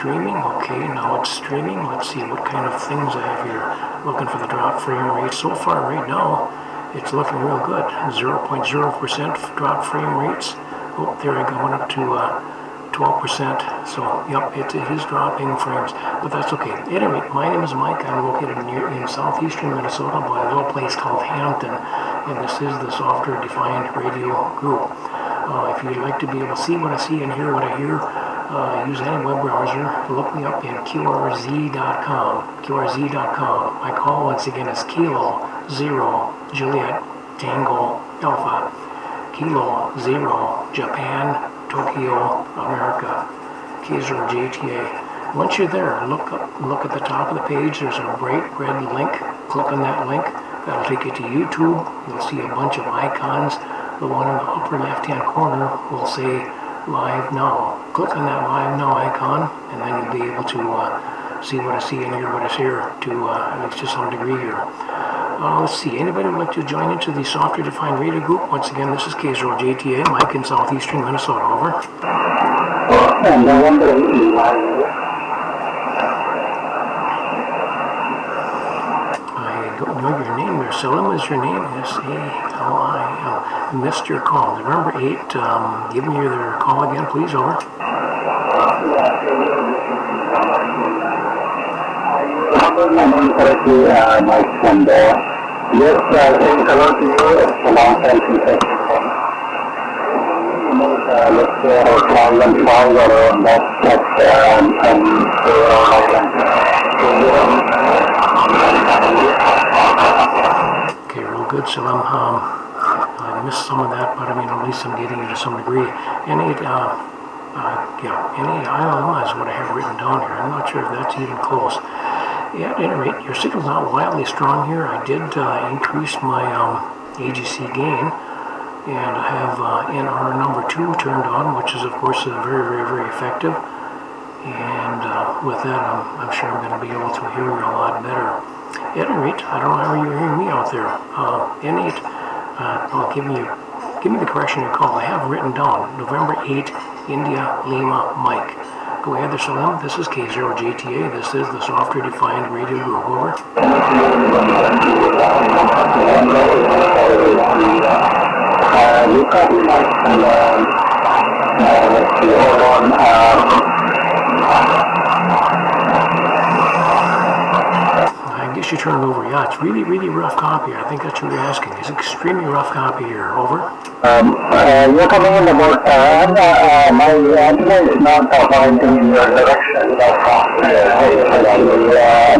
streaming. Okay, now it's streaming. Let's see what kind of things I have here. Looking for the drop frame rate. So far right now, it's looking real good. 0.0% drop frame rates. Oh, there I go, went up to 12%. So, yep, it is dropping frames, but that's okay. Anyway, my name is Mike. I'm located in southeastern Minnesota by a little place called Hampton, and this is the Software Defined Radio Group. If you'd like to be able to see what I see and hear what I hear, use any web browser. Look me up in K0JTA. K0JTA. My call once again is Kilo 0 Juliet Tango Alpha. Kilo 0 Japan Tokyo America. K0JTA. Once you're there, look at the top of the page. There's a bright red link. Click on that link. That'll take you to YouTube. You'll see a bunch of icons. The one in the upper left-hand corner will say Live Now. Click on that Live Now icon, and then you'll be able to see what I see and hear what I hear to at least to some degree here. Let's see, anybody would like to join into the Software Defined Radio Group? Once again, this is K0JTA, Mike in southeastern Minnesota, over. I don't know your name there. Salim is your name. S-A-L-I-M. Missed your call. November 8, give me your call again, please, over. Mike from there. Yes, saying hello to you. It's a long time since I came home. Let's say our problem solver on that Okay, real good. So I missed some of that, but I mean, at least I'm getting it to some degree. NA ILM is what I have written down here. I'm not sure if that's even close. Yeah, at any rate, your signal's not wildly strong here. I did increase my AGC gain, and I have NR number 2 turned on, which is, of course, very, very, very effective. And with that, I'm sure I'm going to be able to hear you a lot better. At any rate, I don't know how you're hearing me out there. N8, well, give me the correction you call. I have written down November 8, India, Lima, Mike. Go ahead there, Salim. This is K0JTA. This is the Software Defined Radio Group. Over. I guess you turned it over. Yeah, it's really, really rough copy. I think that's what you're asking. It's extremely rough copy here. Over. You're coming in about my antenna is not pointing in your direction.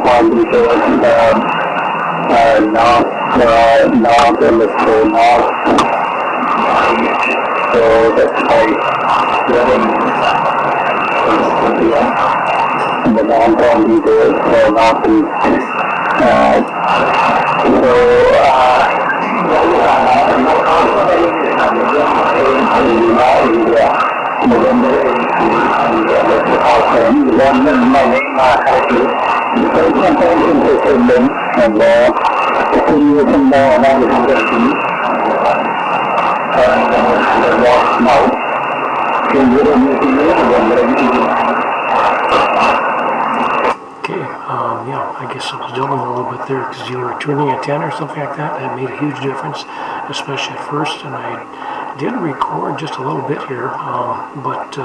Pointing towards north and let's go north. So that's why the downtown details for northeast. Yeah, I guess I was jumping a little bit there because you were tuning at 10 or something like that. That made a huge difference, especially at first. And I did record just a little bit here, but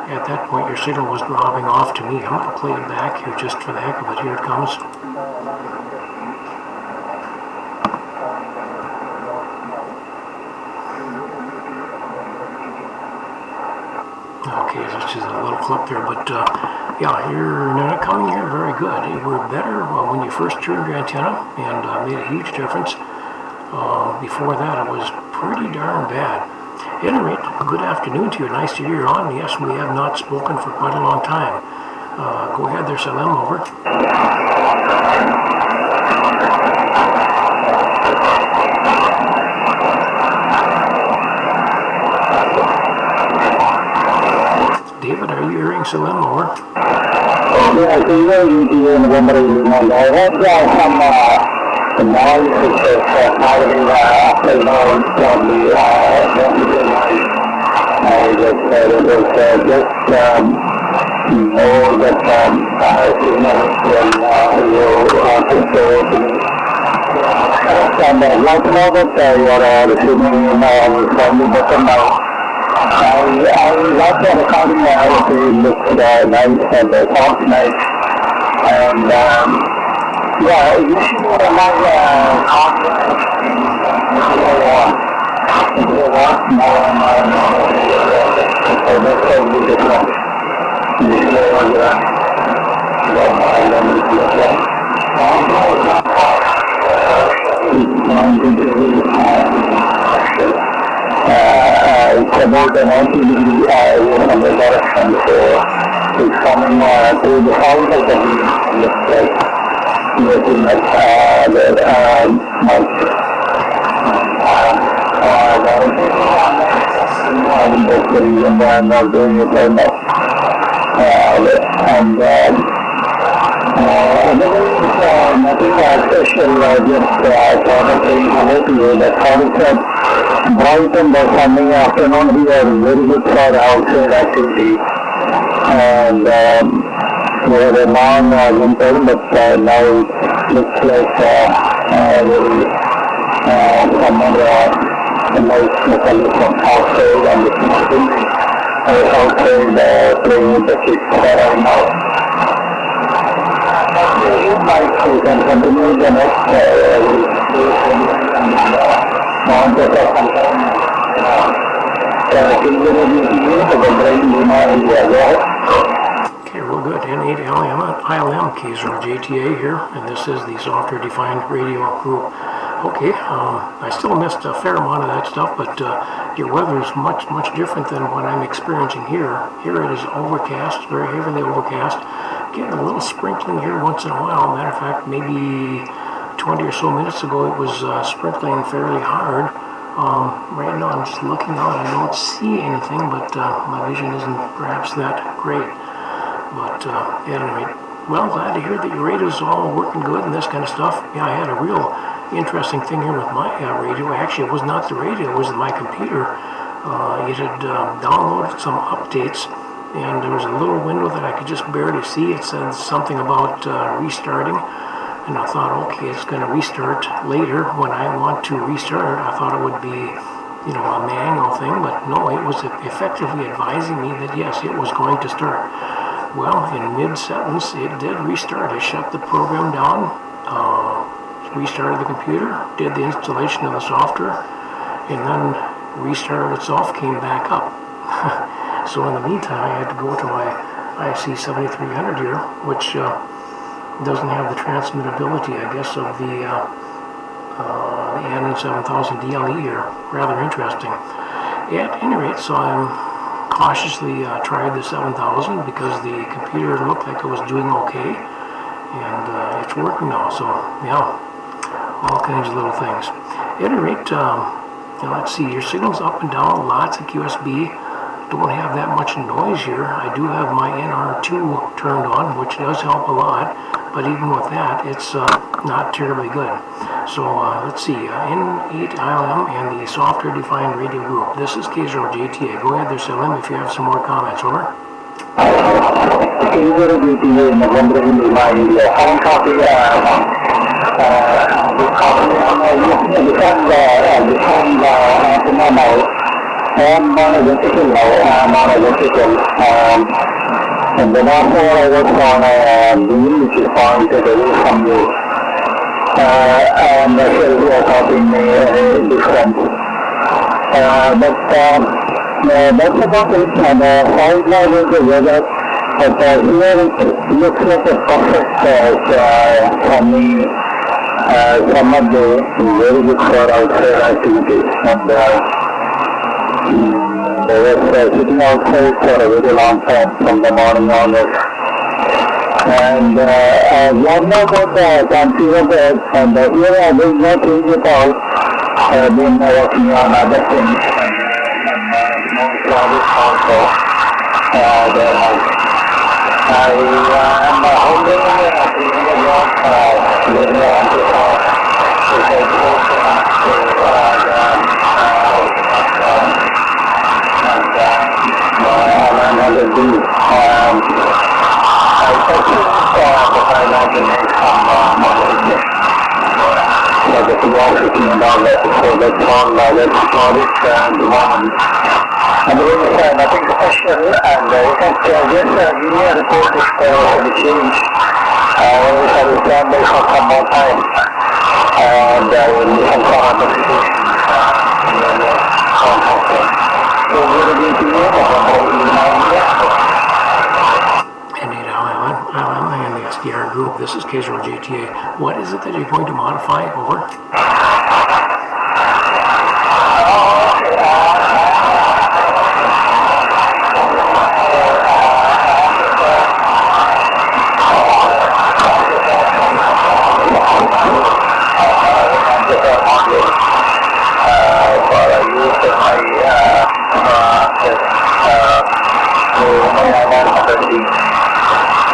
at that point your signal was dropping off to me. I'm going to play it back here just for the heck of it. Here it comes. Okay, so it's just a little clip there, but yeah, you're not coming here very good. You were better when you first turned your antenna, and made a huge difference. Before that, it was pretty darn bad. At any rate, good afternoon to you. Nice to hear you on. Yes, we have not spoken for quite a long time. Go ahead there, Salim, over. David, are you hearing Salim, over? Yeah, so you know, November 8, I had some noise which was happening afternoon from the I just all the signals when you control. And I'd like to know that you are receiving slightly better now. I like the recording. It looks nice and sounds nice. And yeah, usually my it's about an 90-degree from the direction, so it's coming to the south of the beam, looks like looking at the mic. That's the reason why I'm not doing it right now. And nothing special, just thought of saying hello to you. That how it's bright and Sunday afternoon here, very good for outside activity. And we had a long winter, but now it looks like very summer light from outside, and it's nothing. I was outside playing with the kids right now. You can continue the next month or sometime. Okay, real good. N8ILM, K0JTA here, and this is the software defined radio group. Okay, I still missed a fair amount of that stuff, but your weather is much different than what I'm experiencing here. Here it is overcast, very heavily overcast. Getting a little sprinkling here once in a while. Matter of fact, maybe 20 or so minutes ago it was sprinkling fairly hard. Right now I'm just looking out. I don't see anything, but my vision isn't perhaps that great. But anyway, well, glad to hear that your radio's all working good and this kind of stuff. Yeah, I had a real interesting thing here with my radio. Actually, it was not the radio, it was my computer. It had downloaded some updates, and there was a little window that I could just barely see. It said something about restarting, and I thought, okay, it's going to restart later. When I want to restart, I thought it would be, a manual thing, but no, it was effectively advising me that yes, it was going to start. Well, in mid-sentence, it did restart. I shut the program down, restarted the computer, did the installation of the software, and then restarted itself, came back up. So in the meantime, I had to go to my IC 7300 here, which doesn't have the transmittability, I guess, of the N7000 DLE here. Rather interesting. At any rate, so I'm cautiously tried the 7000 because the computer looked like it was doing okay, and it's working now. So yeah, all kinds of little things. At any rate, let's see, your signal's up and down, lots of QSB. Don't have that much noise here. I do have my NR2 turned on, which does help a lot, but even with that, it's not terribly good. So let's see, N8ILM and the software defined radio group. This is K0JTA. Go ahead there, Salim, if you have some more comments. Over. K0JTA in November in India. Home copy. And then after I was on a beam which is pointed away from you, and the cells were copying different. But that's about it. And right now is the weather, but here it looks like a perfect for me. Summer day, very good for outside activities. And they were sitting outside for a very long time from the morning onwards. And learn about the transceiver bed, and here I will not change at all. I have been working on other things and more projects also. I am holding a job with the and I think I imagine but if you also think about that, so that's all let's call it and nothing special, and just give me a report if any change. Always have a standby for some more time, and will be some sort of notification. So we're going to be I'm in the SDR group. This is K0JTA. What is it that you're going to modify? Over.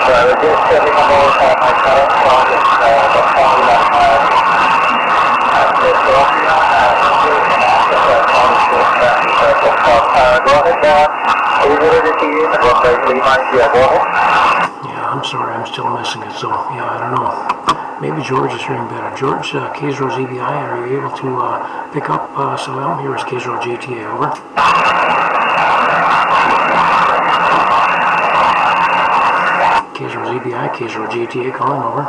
So I was just telling about my current project, the formula Yeah, I'm sorry, I'm still missing it, so yeah, I don't know. Maybe George is hearing better. George, K0ZBI, are you able to pick up Salam? Here is K0JTA, over. K0ZBI, K0JTA calling, over.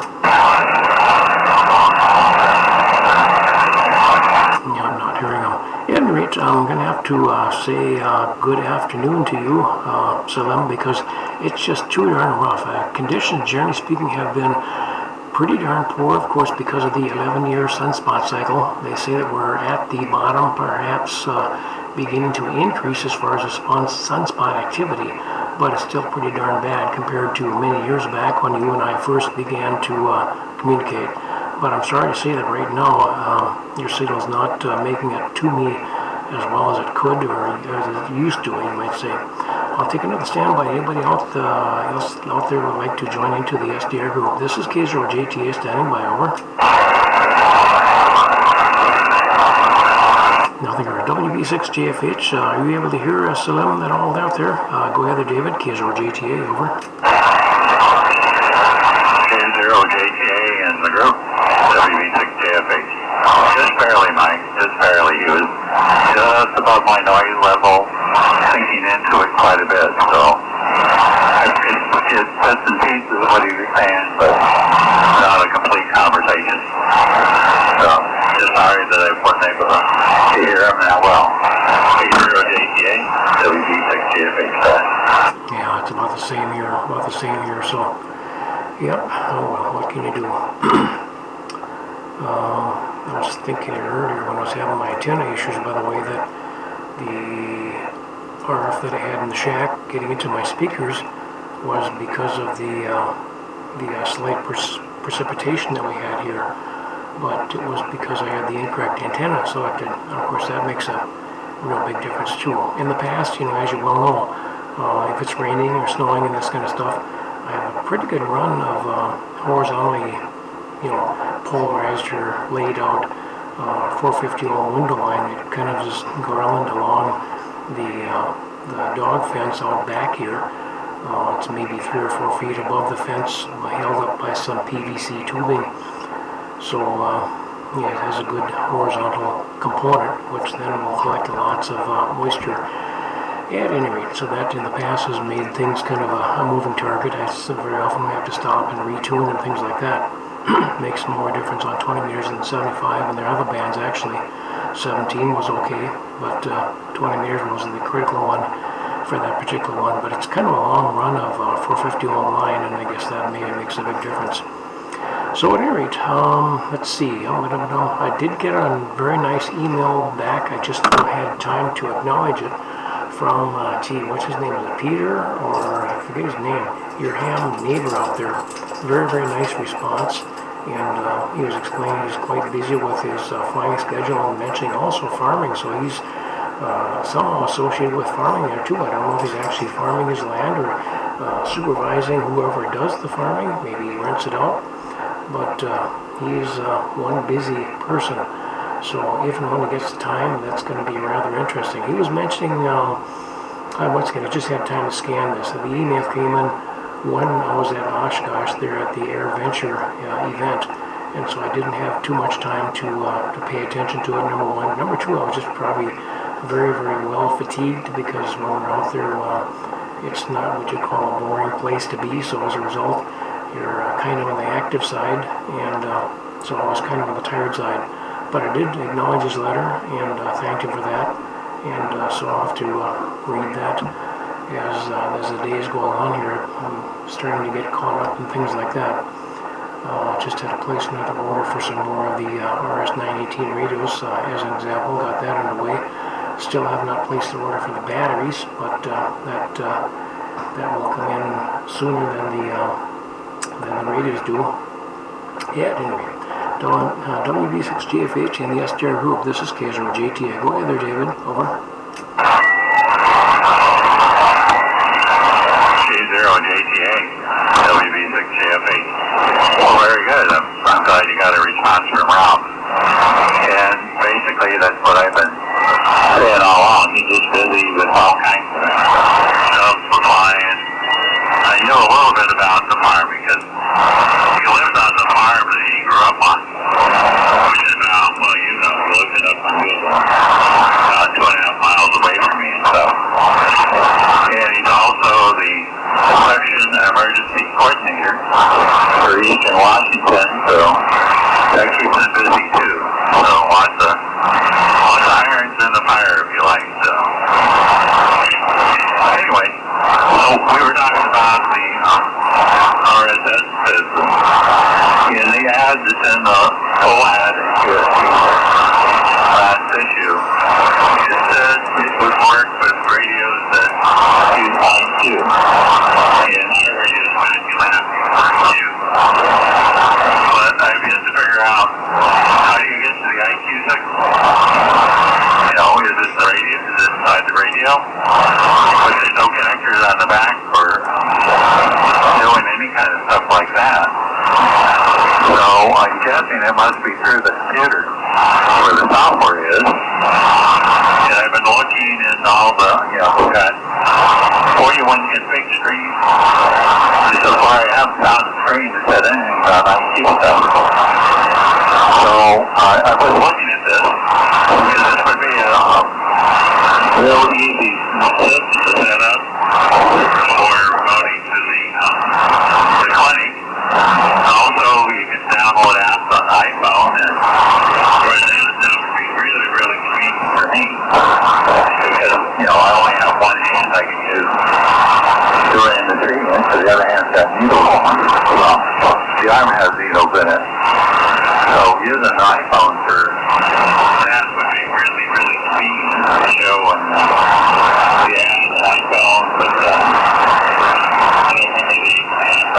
Yeah, I'm not hearing him. At any rate, I'm going to have to say good afternoon to you, Salam, because it's just too darn rough. Conditions, generally speaking, have been pretty darn poor, of course, because of the 11-year sunspot cycle. They say that we're at the bottom, perhaps beginning to increase as far as the sunspot activity, but it's still pretty darn bad compared to many years back when you and I first began to communicate. But I'm sorry to say that right now your signal's not making it to me as well as it could, or as it used to, you might say. I'll take another standby. Anybody else out there would like to join into the SDR group? This is K0JTA standing by, over. Nothing heard. WB6JFH, are you able to hear Salim at all out there? Go ahead there, David. K0JTA, over. K0JTA in the group. WB6JFH. Just barely, Mike. Just barely. He was just above my noise level, sinking into it quite a bit. So it's bits and pieces of what he was saying, but not a complete conversation. So just sorry that I wasn't able to hear him that well. K0JTA, WB6JFH. Yeah, it's about the same here. So, yep. Oh well, what can you do? I was thinking earlier when I was having my antenna issues, by the way, that the RF that I had in the shack getting into my speakers was because of the slight precipitation that we had here, but it was because I had the incorrect antenna selected. And of course, that makes a real big difference too. In the past, as you well know, if it's raining or snowing and this kind of stuff, I have a pretty good run of horizontally, polarized or laid out 450 ohm window line. It kind of just garland along the dog fence out back here. It's maybe 3 or 4 feet above the fence, held up by some PVC tubing. So it has a good horizontal component, which then will collect lots of moisture. At any rate, so that in the past has made things kind of a moving target. Very often we have to stop and retune and things like that. Makes more difference on 20 meters than 75, and there are other bands actually. 17 was okay, but 20 meters was the critical one for that particular one. But it's kind of a long run of 450 ohm line, and I guess that makes a big difference. So at any rate, let's see. I did get a very nice email back. I just haven't had time to acknowledge it. From, what's his name? Is it Peter? Or I forget his name. Your ham neighbor out there. Very, very nice response. And he was explaining he's quite busy with his flying schedule and mentioning also farming. So he's somehow associated with farming there too. I don't know if he's actually farming his land or supervising whoever does the farming. Maybe he rents it out. But he's one busy person. So if and when he gets the time, that's going to be rather interesting. He was mentioning once again, I just had time to scan this. The email came in when I was at Oshkosh there at the Air Venture event, and so I didn't have too much time to pay attention to it, number one. Number two, I was just probably very, very well fatigued because when we're out there, it's not what you call a boring place to be, so as a result, you're kind of on the active side, and so I was kind of on the tired side. But I did acknowledge his letter and thanked him for that, and so I'll have to read that as the days go on here. I'm starting to get caught up in things like that. Just had to place another order for some more of the RS-918 radios, as an example. Got that underway. Still have not placed the order for the batteries, but that will come in sooner than the radios do. Yeah, anyway. WB6GFH and the SDR group. This is K0JTA. Go ahead there, David. Over. K0JTA, WB6GFH. Well, very good. I'm glad you got a response from Rob. And basically, that's what I've been saying all along. He's just busy with all kinds of stuff for clients. I know a little bit about the farm because he lived on the farm that he grew up on, which is about, well, you know, you looked it up on Google, about 2.5 miles away from me and stuff. And he's also the section emergency coordinator for Eastern Washington, so that keeps him busy too. So lots of irons in the fire, if you like. So anyway, so we were talking about the RSS system. In the ad that's in the full ad here, last issue, it says it would work with radios that use IQ. And our radios might be laughing for IQ. But I've yet to figure out how do you get to the IQ signal? You know, is this the radio? Is it inside the radio? But there's no connectors on the back for doing any kind of stuff like that. So I'm guessing it must be through the computer where the software is. And I've been looking in all the, you know, we've got 41 config screens. And so far I haven't found a screen that said anything about IT stuff. So I was looking at this, because this would be a real easy system to set up for remoting to the clinic. Also, you can download apps on the iPhone, and that would be really, really convenient for me. Because, you know, I only have one hand I can use during the treatment, so the other hand's got needles on it. Well, the arm has needles in it. So using an iPhone for that would be really, really convenient to show on the app on the iPhone, but I don't remember the app.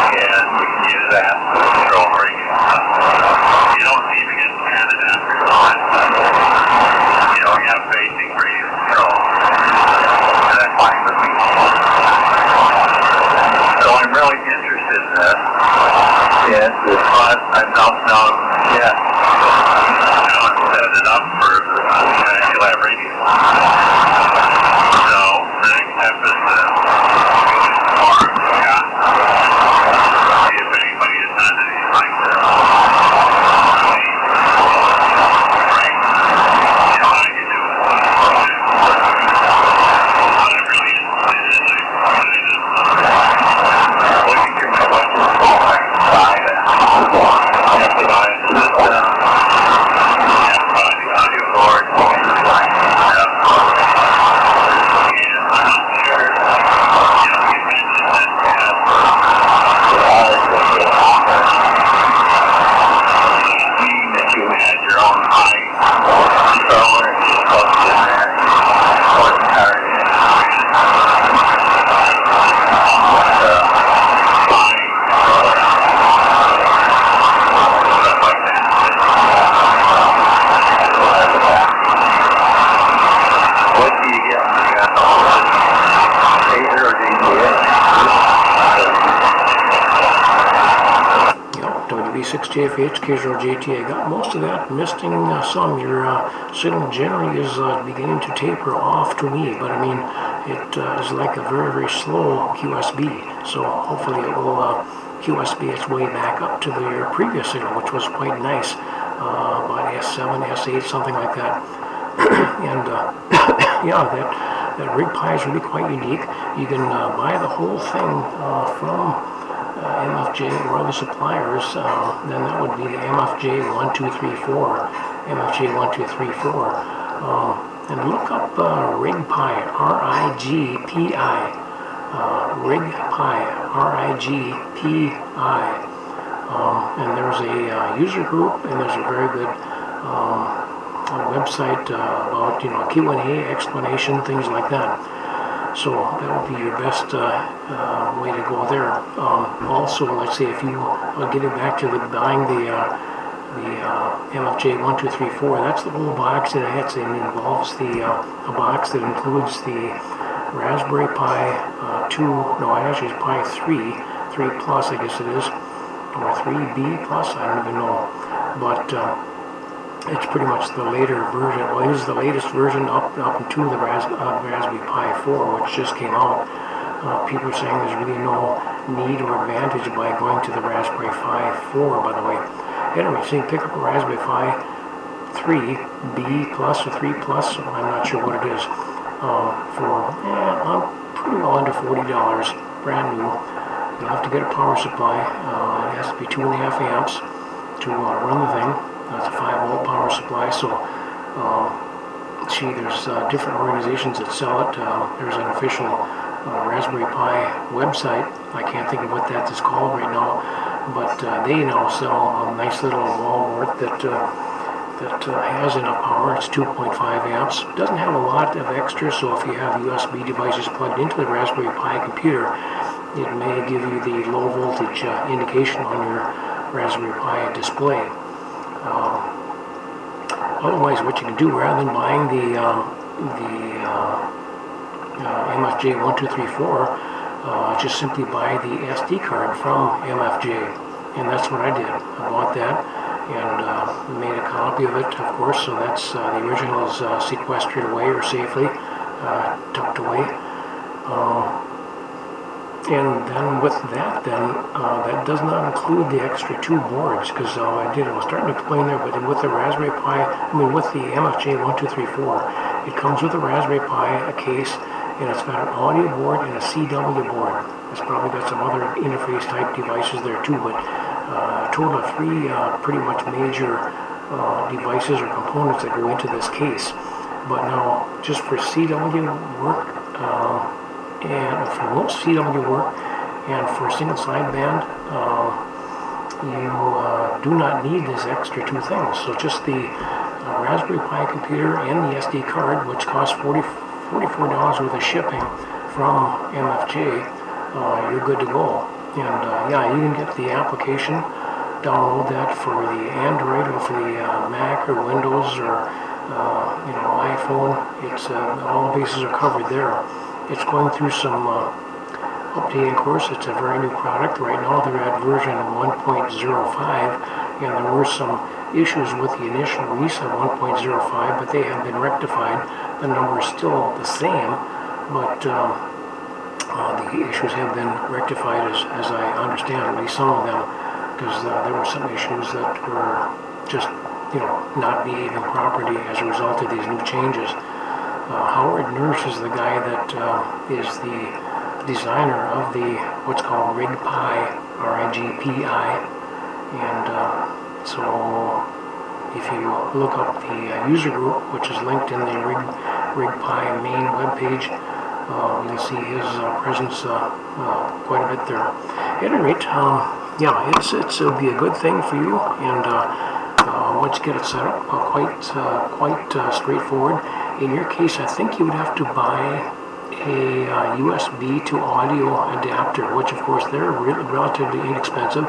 And we can use that to control radio. You don't seem to get stranded after that. You know, you have basic radio control. And that's fine with me. So I'm really interested in this. And but I don't know yet how to set it up for lab radio. So the next step is to go to the forum, see if anybody has done anything like this. Right? You know how you do it. What I'm really interested in is looking through my website. I have to buy a system. K6JFH, K0JTA. I got most of that, missing some. Your signal generally is beginning to taper off to me, but I mean, it is like a very, very slow QSB. So hopefully it will QSB its way back up to the previous signal, which was quite nice, about S7, S8, something like that. And yeah, that rig pie is really quite unique. You can buy the whole thing from MFJ or other suppliers. Then that would be the MFJ 1234, MFJ 1234. And look up rig pie, RIGPI, rig pie, RIGPI. And there's a user group, and there's a very good website about, you know, Q&A, explanation, things like that. So that would be your best way to go there. Also, let's say if you getting back to buying the MFJ 1234, that's the whole box that it involves a box that includes the Raspberry Pi 2, no, actually it's Pi 3 Plus, I guess it is, or 3B Plus, I don't even know, but it's pretty much the later version. Well, here's the latest version up into the Raspberry Pi 4, which just came out. People are saying there's really no need or advantage by going to the Raspberry Pi 4, by the way. Anyway, so you can pick up a Raspberry Pi 3B Plus or 3 Plus, I'm not sure what it is, for pretty well under $40, brand new. You'll have to get a power supply. It has to be 2.5 amps to run the thing. It's a 5-volt power supply, so there's different organizations that sell it. There's an official Raspberry Pi website. I can't think of what that is called right now, but they now sell a nice little wall wart that has enough power. It's 2.5 amps. It doesn't have a lot of extra, so if you have USB devices plugged into the Raspberry Pi computer, it may give you the low voltage indication on your Raspberry Pi display. Otherwise, what you can do, rather than buying the MFJ 1234, just simply buy the SD card from MFJ, and that's what I did. I bought that and made a copy of it, of course, so that's the original is sequestered away or safely tucked away. And then with that, that does not include the extra 2 boards, because I was starting to explain there, but with the Raspberry Pi, with the MFJ 1234, it comes with a Raspberry Pi, a case, and it's got an audio board and a CW board. It's probably got some other interface type devices there too, but a total of 3 pretty much major devices or components that go into this case. But now, just for CW work, and for most CW work and for single sideband, you do not need these extra 2 things. So just the Raspberry Pi computer and the SD card, which costs $44 worth of shipping from MFJ, you're good to go. And yeah, you can get the application, download that for the Android or for the Mac or Windows or iPhone. It's all the bases are covered there. It's going through some updating course. It's a very new product. Right now they're at version 1.05, and there were some issues with the initial release of 1.05, but they have been rectified. The number is still the same, but the issues have been rectified as I understand, at least some of them, because there were some issues that were just, not behaving properly as a result of these new changes. Howard Nurse is the guy that is the designer of the what's called Rig Pi, RIGPI, and so if you look up the user group, which is linked in the Rig Pi main webpage, you'll see his presence quite a bit there. At any rate, yeah, it'll be a good thing for you, and once you get it set up, quite straightforward. In your case, I think you would have to buy a USB to audio adapter, which of course they're relatively inexpensive.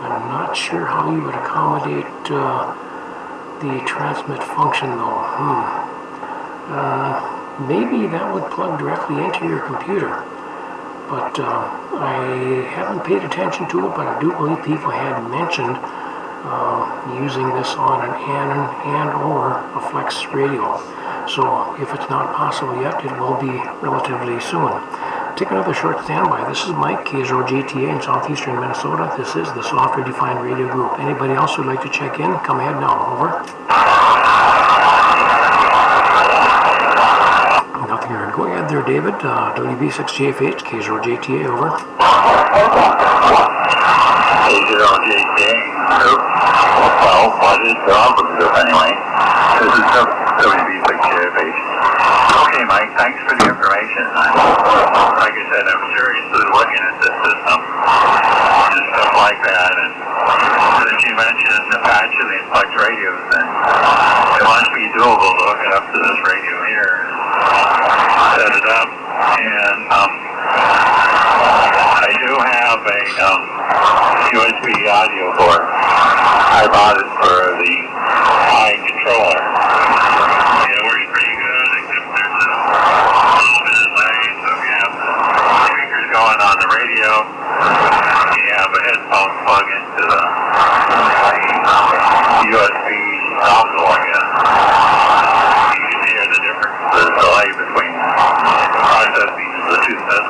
I'm not sure how you would accommodate the transmit function though. Maybe that would plug directly into your computer, but I haven't paid attention to it, but I do believe people had mentioned using this on an and or a flex radio. So if it's not possible yet, it will be relatively soon. Take another short standby. This is Mike, K0JTA in southeastern Minnesota. This is the Software Defined Radio Group. Anybody else who'd like to check in, come ahead now. Over. Nothing here. Go ahead there, David. WB6JFH, K0JTA, over. K0JTA. Well, what is the opposite anyway? This is WB6JFH. Okay, Mike, thanks for the information. Like I said, I'm seriously looking at this system and stuff like that. And as you mentioned, the patch of the flex radios, and it must be doable to hook it up to this radio here and set it up. And I do have a USB audio board. I bought it for the Pi controller. It works pretty good, except there's a little bit of lag. So if you have the speakers going on the radio, you have a headphone plug into the USB nozzle, I guess. You can hear the difference, the delay between processing the two systems.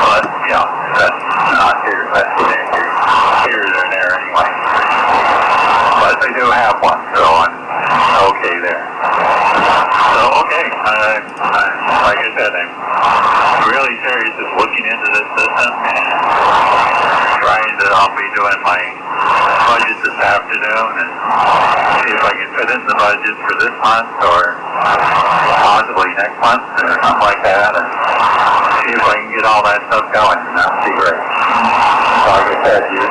But, that's not here. That's here or there anyway. But I do have one, so I'm okay there. So, okay, like I said, I'm really serious at looking into this system and I'll be doing my budget this afternoon and see if I can fit in the budget for this month or possibly next month or something like that, and see if I can get all that stuff going, and that would be great. So like I said, the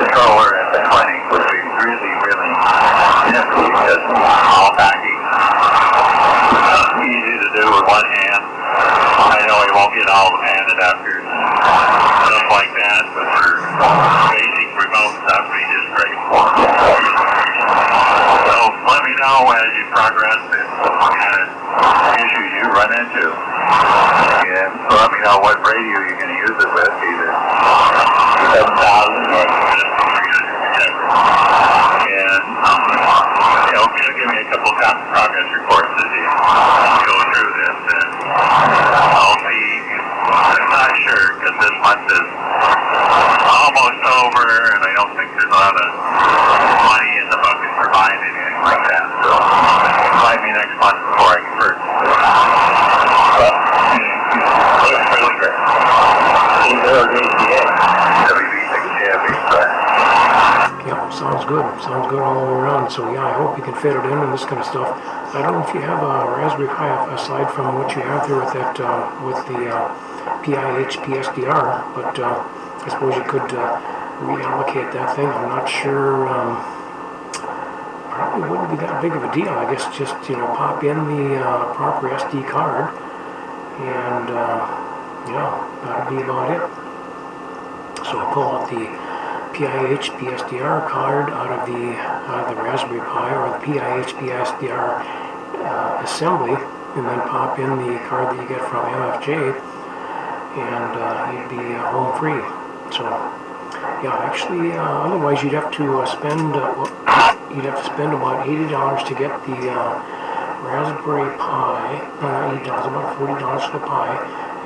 controller at the clinic would be really, really nifty because all packing, easy to do with one hand. I know he won't get all the pan adapters and stuff like that, but for basic remote stuff, he is great. So let me know as you progress and what kind of issues you run into. And let me know what radio you're going to use it with, either 7,000 or 300, whatever. And, give me a couple of progress reports as you go through this. And I'll see, I'm not sure, because this month is almost over, and I don't think there's a lot of money in the bucket for buying anything like that. So, invite me next month before I can purchase it. But, looks really great. K0JTA, WB6JFH. Yeah, sounds good. Sounds good all the way around. So yeah, I hope you can fit it in and this kind of stuff. I don't know if you have a Raspberry Pi aside from what you have there with that with the PIH PSDR, but I suppose you could reallocate that thing. I'm not sure. Probably wouldn't be that big of a deal. I guess just pop in the proper SD card, and yeah, that'll be about it. So I pull out the PIH PSDR card out of the Raspberry Pi or the PIH PSDR assembly, and then pop in the card that you get from MFJ, and you'd be home free. So yeah, actually, otherwise you'd have to spend about $80 to get the Raspberry Pi. $80, about $40 for the Pi,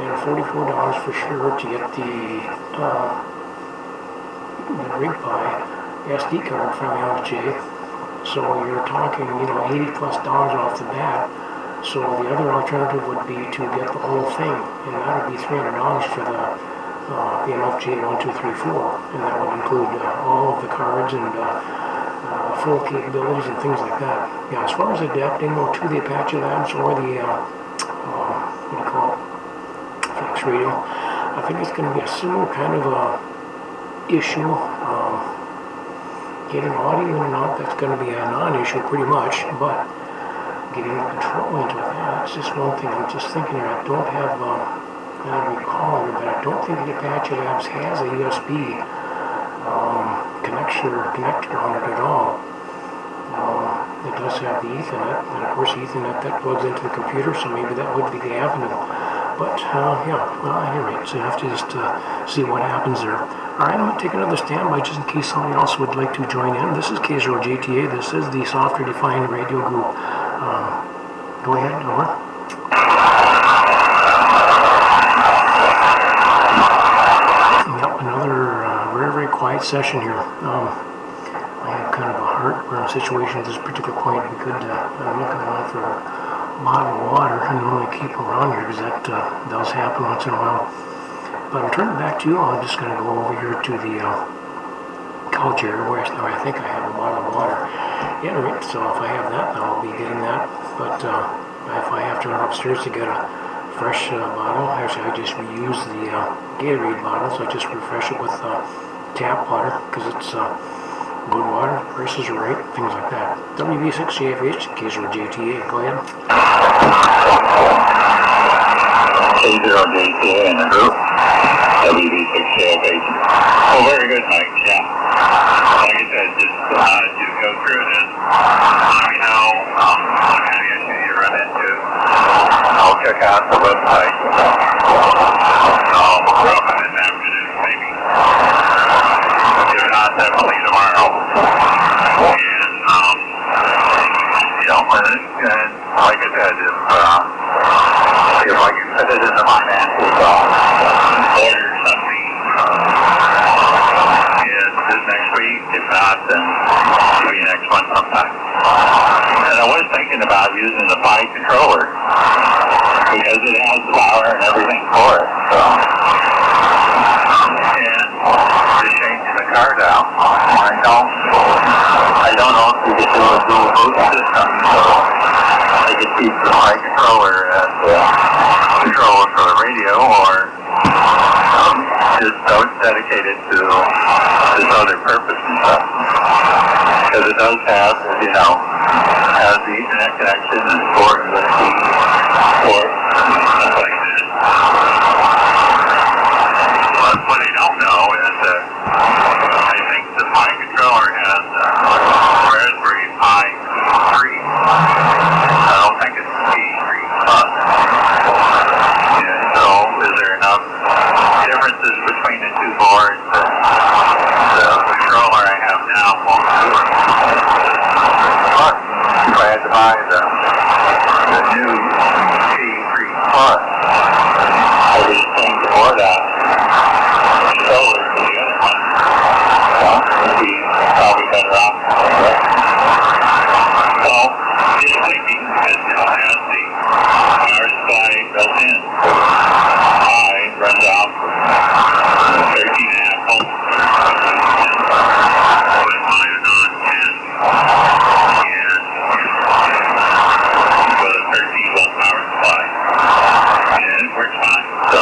and $44 for sure to get the Rig Pi SD card from MFJ. So you're talking, $80+ off the bat. So the other alternative would be to get the whole thing, and that would be $300 for the MFJ 1234, and that would include all of the cards and full capabilities and things like that. Yeah, as far as adapting to the Apache Labs or the what do you call it, Flex Radio, I think it's going to be a similar kind of issue. Getting audio in and out, that's going to be a non-issue pretty much, but getting the control into it, that's just one thing. I'm just thinking here, I don't have, I'm recalling, but I don't think the Apache Labs has a USB connector on it at all. it does have the Ethernet, and of course Ethernet that plugs into the computer, so maybe that would be the avenue. But yeah, well, at any rate, so you have to just see what happens there. All right, I'm going to take another standby just in case somebody else would like to join in. This is K0JTA. This is the Software Defined Radio Group. Go ahead, over. Yep, another very quiet session here. I have kind of a heartburn situation at this particular point. I'm looking around for a bottle of water. I normally keep around here because that does happen once in a while. But I'll turn it back to you. I'm just going to go over here to the couch area where I think I have a bottle of water. Yeah, right. So if I have that, I'll be getting that. But if I have to run upstairs to get a fresh bottle, actually I just reuse the Gatorade bottle, so I just refresh it with tap water because it's good water, prices are right, things like that. WV6JFH, K0JTA, go ahead. K0JTA in the group. WV6JFH. Oh, very good, Mike. Yeah. Like I said, just to go through this, let me know what kind of issue you run into. I'll check out the website. I'll drop it in the afternoon, maybe. If not, definitely tomorrow. And, and like I said, if I can put it in the finances, order something this next week. If not, then maybe next one sometime. And I was thinking about using the Pi controller because it has the power and everything for it. So, and just changing the card out. I don't know if you can do a dual boot system, so I could keep the Pi controller as the controller for the radio, or just dedicate it to this other purpose and stuff. Because it does have, as you know, has the Ethernet connection and port USB port, stuff like that. But what I don't know is that I think the Pi controller has Raspberry Pi 3. I don't think it's P3 Plus. And so, is there enough differences between the two boards that the controller I have now won't do it? But if I had to buy the new P3 Plus, I would change the board out controller to the other one. Well, it'd be probably better off. So, just thinking, because it has the power supply built in. Pi runs off 13.5 volts. With mine on 10. And with a 13 volt power supply. And it works fine. So,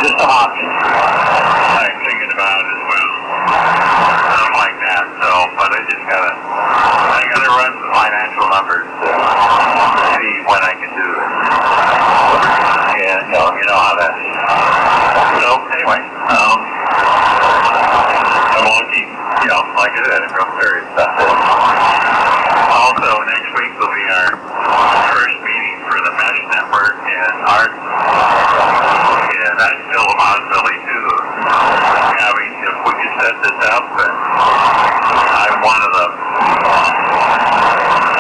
just some options I'm thinking about as well. Something like that. So, but I gotta run the financial numbers to see when I can do it. And you know how that is. So anyway, I'm looking, like I said, I'm real serious about this. Also, next week will be our first meeting for the Mesh Network and ART. And that's still a possibility too, having, if we could set this up, and I'm one of the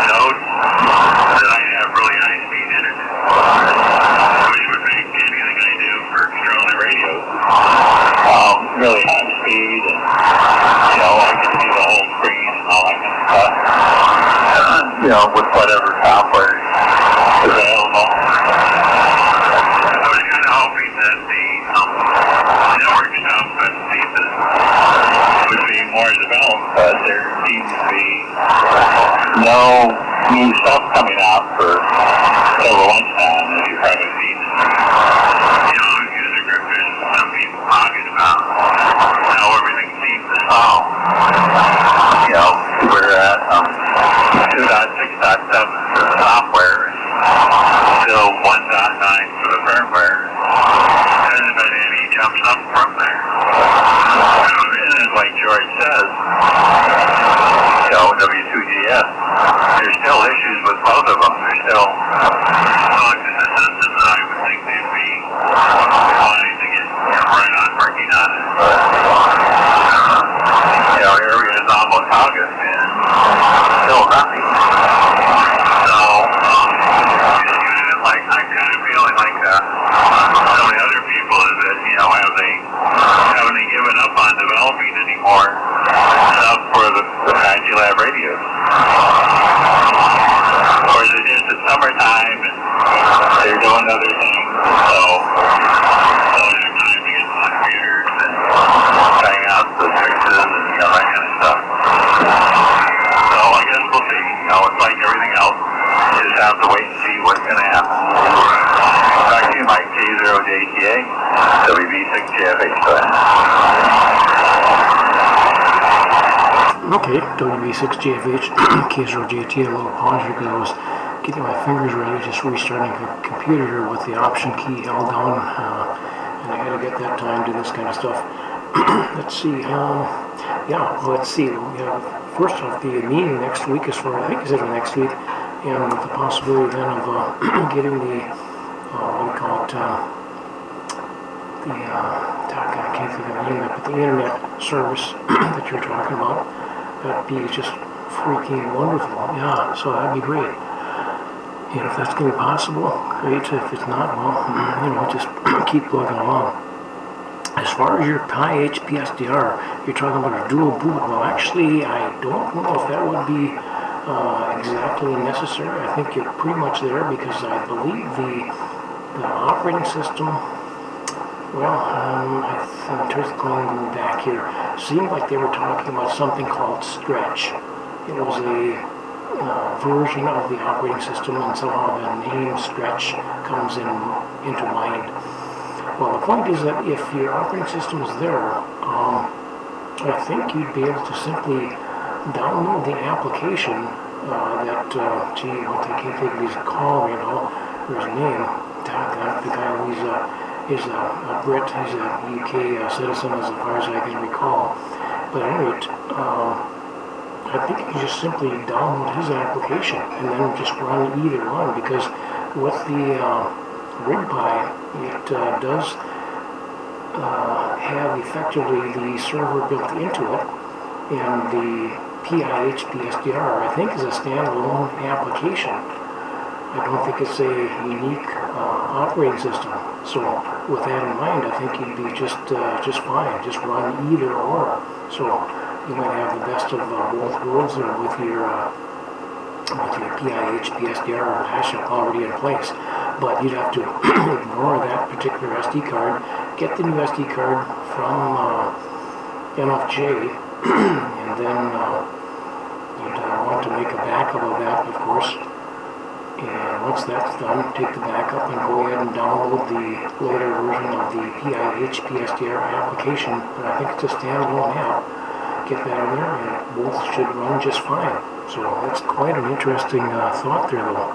nodes that I have really high speed internet, which would make anything I do for controlling radios really high speed, and I can see the whole screen and all that kind of stuff, with whatever software is available. I was kind of hoping that the network stuff at CESIS would be more developed, but there seems to be no new stuff coming out for several months now, and as you've probably seen, user group and some people talking about how everything seems to solve. We're at 2.6.7 for the software, and still 1.9 for the firmware. There hasn't been any jumps up from there. And like George says, W2GS. There's still issues with both of them. There's still bugs in the system that I would think they'd be wanting to get right on working on it. But, area is almost August and still nothing. So, I'm kind of feeling like some of the other people is that, haven't they given up on developing any more stuff for the 5G lab radios? Or is it just the summertime and they're doing other things, so don't have time to get the computers and trying out the fixes and that kind of stuff. So I guess we'll see. It's like everything else. You just have to wait and see what's going to happen. Back to you, Mike. K0JTA, WB6JFH. Okay, WB6JFH, K0JTA, a little pause here because I was getting my fingers ready, just restarting the computer here with the option key held down, and I had to get that time to do this kind of stuff. Let's see, let's see. First off, the meeting next week is for, I think it's next week, and with the possibility then of getting the, what do you call it, I can't think of the name of it, but the internet service that you're talking about, that'd be just freaking wonderful. Yeah, so that'd be great. And if that's going to be possible, great. If it's not, well, just keep plugging along. As far as your Pi HPSDR, you're talking about a dual boot. Well, actually, I don't know if that would be exactly necessary. I think you're pretty much there because I believe the operating system, I'm just going back here. Seemed like they were talking about something called Stretch. It was a version of the operating system, and somehow the name Stretch comes into mind. Well, the point is that if your operating system is there, I think you'd be able to simply download the application I can't think of his call right now, or his name. The guy is a Brit, he's a UK citizen as far as I can recall. But anyway, I think you just simply download his application and then just run either one, because with the RigPi, it does have effectively the server built into it, and the PIHPSDR, I think, is a standalone application. I don't think it's a unique operating system. So with that in mind, I think you'd be just fine. Just run either or. So you might have the best of both worlds there with your PIHPSDR hash already in place. But you'd have to ignore that particular SD card, get the new SD card from NFJ, and then you'd want to make a backup of that, of course. And once that's done, take the backup and go ahead and download the later version of the PIHPSDR application. And I think it's a standalone app. Get that in there, and both should run just fine. So that's quite an interesting thought there, though.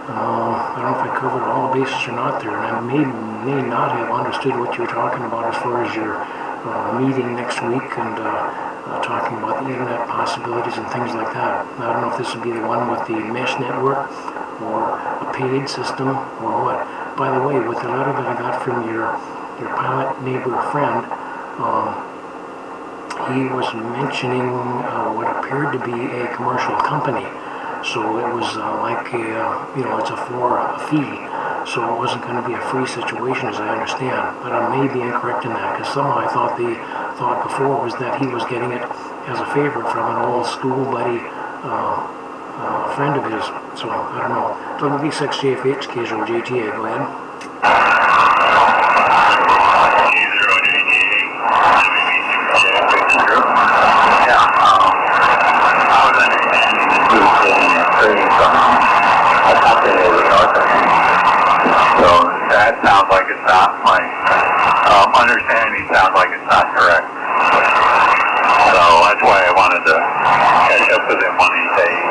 I don't know if I covered all the bases or not there, and I may not have understood what you were talking about as far as your meeting next week and talking about the internet possibilities and things like that. I don't know if this would be the one with the mesh network or a paid system or what. By the way, with the letter that I got from your pilot neighbor friend, he was mentioning what appeared to be a commercial company. So it was like it's for a fee. So it wasn't going to be a free situation, as I understand. But I may be incorrect in that, because somehow I thought the thought before was that he was getting it as a favor from an old school buddy friend of his. So I don't know. WB6JFH, K0JTA, go ahead. So that sounds like it's not, my understanding sounds like it's not correct. So that's why I wanted to catch up with him one of these days,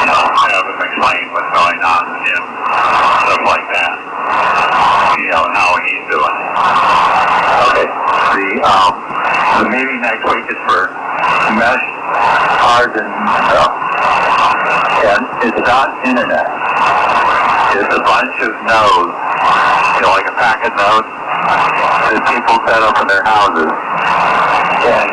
have him explain what's going on with him, stuff like that, and how he's doing it. Okay, the meeting next week is for mesh hard and it's not internet. It's a bunch of nodes, like a packet node that people set up in their houses. And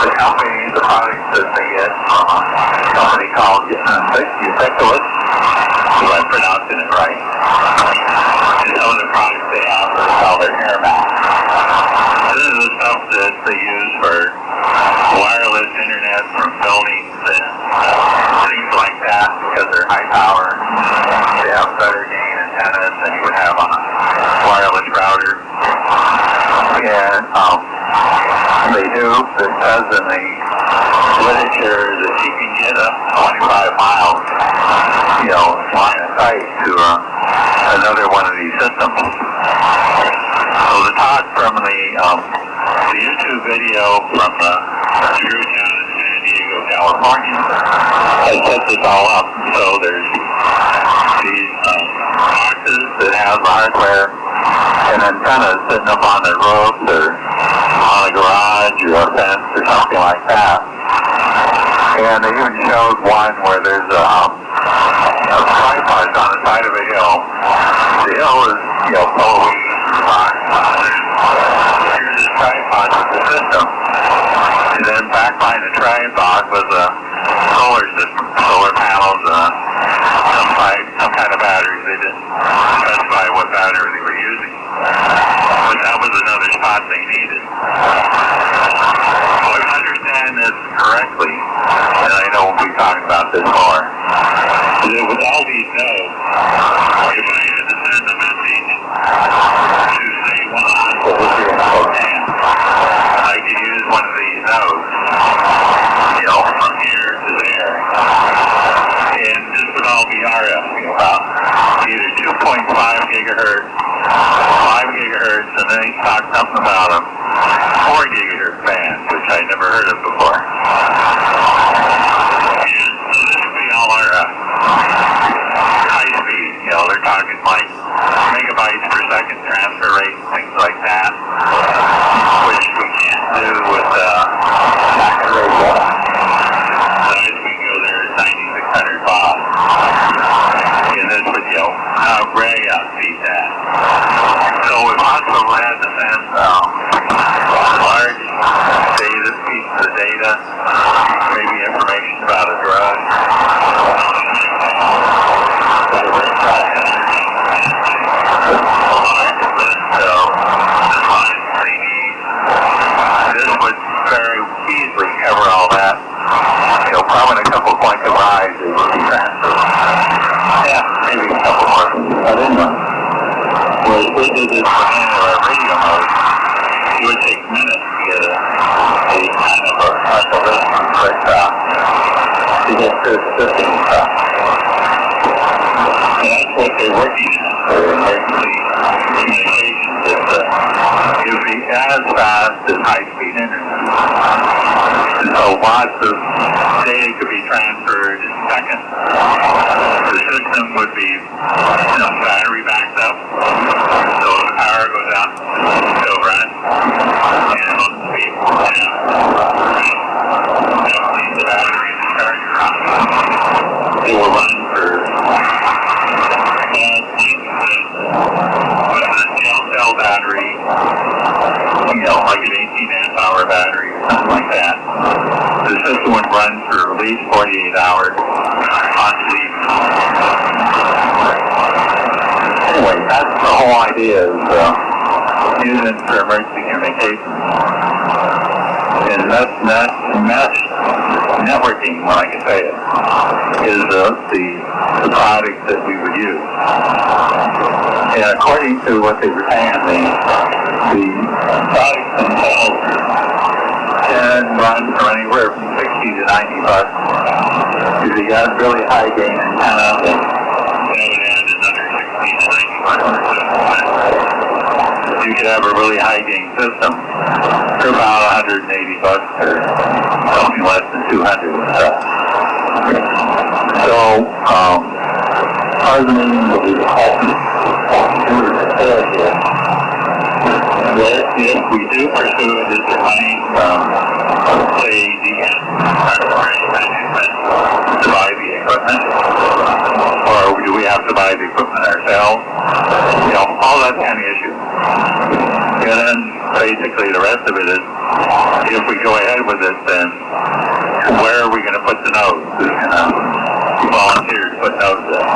the company, the products that they get from a company called Ubiquitous, if I'm pronouncing it right, and some of the products they have are called their hair masks. This is the stuff that they use for wireless internet from buildings and things like that because they're high power. They have better gain antennas than you would have on a wireless router. And they do, it says in the literature that you can get up 25 miles, line of sight to another one of these systems. So the talk from the YouTube video from the K0JTA in San Diego, California, has set this all up. So there's these boxes that have hardware and antennas sitting up on the roof or on a garage or a fence or something like that. And they even showed one where there's a tripod on the side of a hill. The hill is, full of weeds and rocks. Here's this tripod with the system. And then back behind the tripod was a solar system, solar panels, some kind of batteries. They didn't specify what battery they were using. But that was another spot they needed. So if I understand this correctly, and I know we'll be talking about this more, that with all these nodes, if I had to send a message to say one over here in Spokane, I could use one of these nodes, from here to there. And this would all be RF, about either 2.5 gigahertz, 5 gigahertz, and then he talked something about a 4 gigahertz band, which I never heard of before. And so this would be all RF. High speed, they're talking like megabytes per second transfer rate, things like that, which we can't do with packet radio. So as we go there at 9600 baud. And this would, way outspeed that. So if hospital had to send large data, pieces of data, maybe information about a drug, this would very easily cover all that. Probably a couple points of rise it would be transferred. Yeah, maybe a couple more. I didn't know. Well, if we did this in our radio mode, it would take minutes to get a kind of a listening quick to get through the system and stuff. And that's what they're working on for emergency communications. It would be as fast as high-speed internet. And so lots of data could be transferred in seconds. The system would be, battery backed up. So if the power goes out, it'll run. And it'll be, leave the battery in the charger on. It will run for with a cell battery, like an 18 amp hour battery or something like that. The system would run for at least 48 hours on sleep. Anyway, that's the whole idea of using it for emergency communication. And that's mesh networking, when I can say it, is the product that we would use. And according to what they were saying, the products themselves can run from anywhere from $60 to $90. If you got really high gain antenna, then that would add another $60 to $90. You could have a really high gain system for about $180 or something less than $200 and stuff. So, part of the meeting will be the if we do pursue a design from, say, the management to buy the equipment, or do we have to buy the equipment ourselves? You know, all that kind of issue. And then basically the rest of it is, if we go ahead with it, then where are we going to put the nodes? Who's going to volunteer to put nodes in?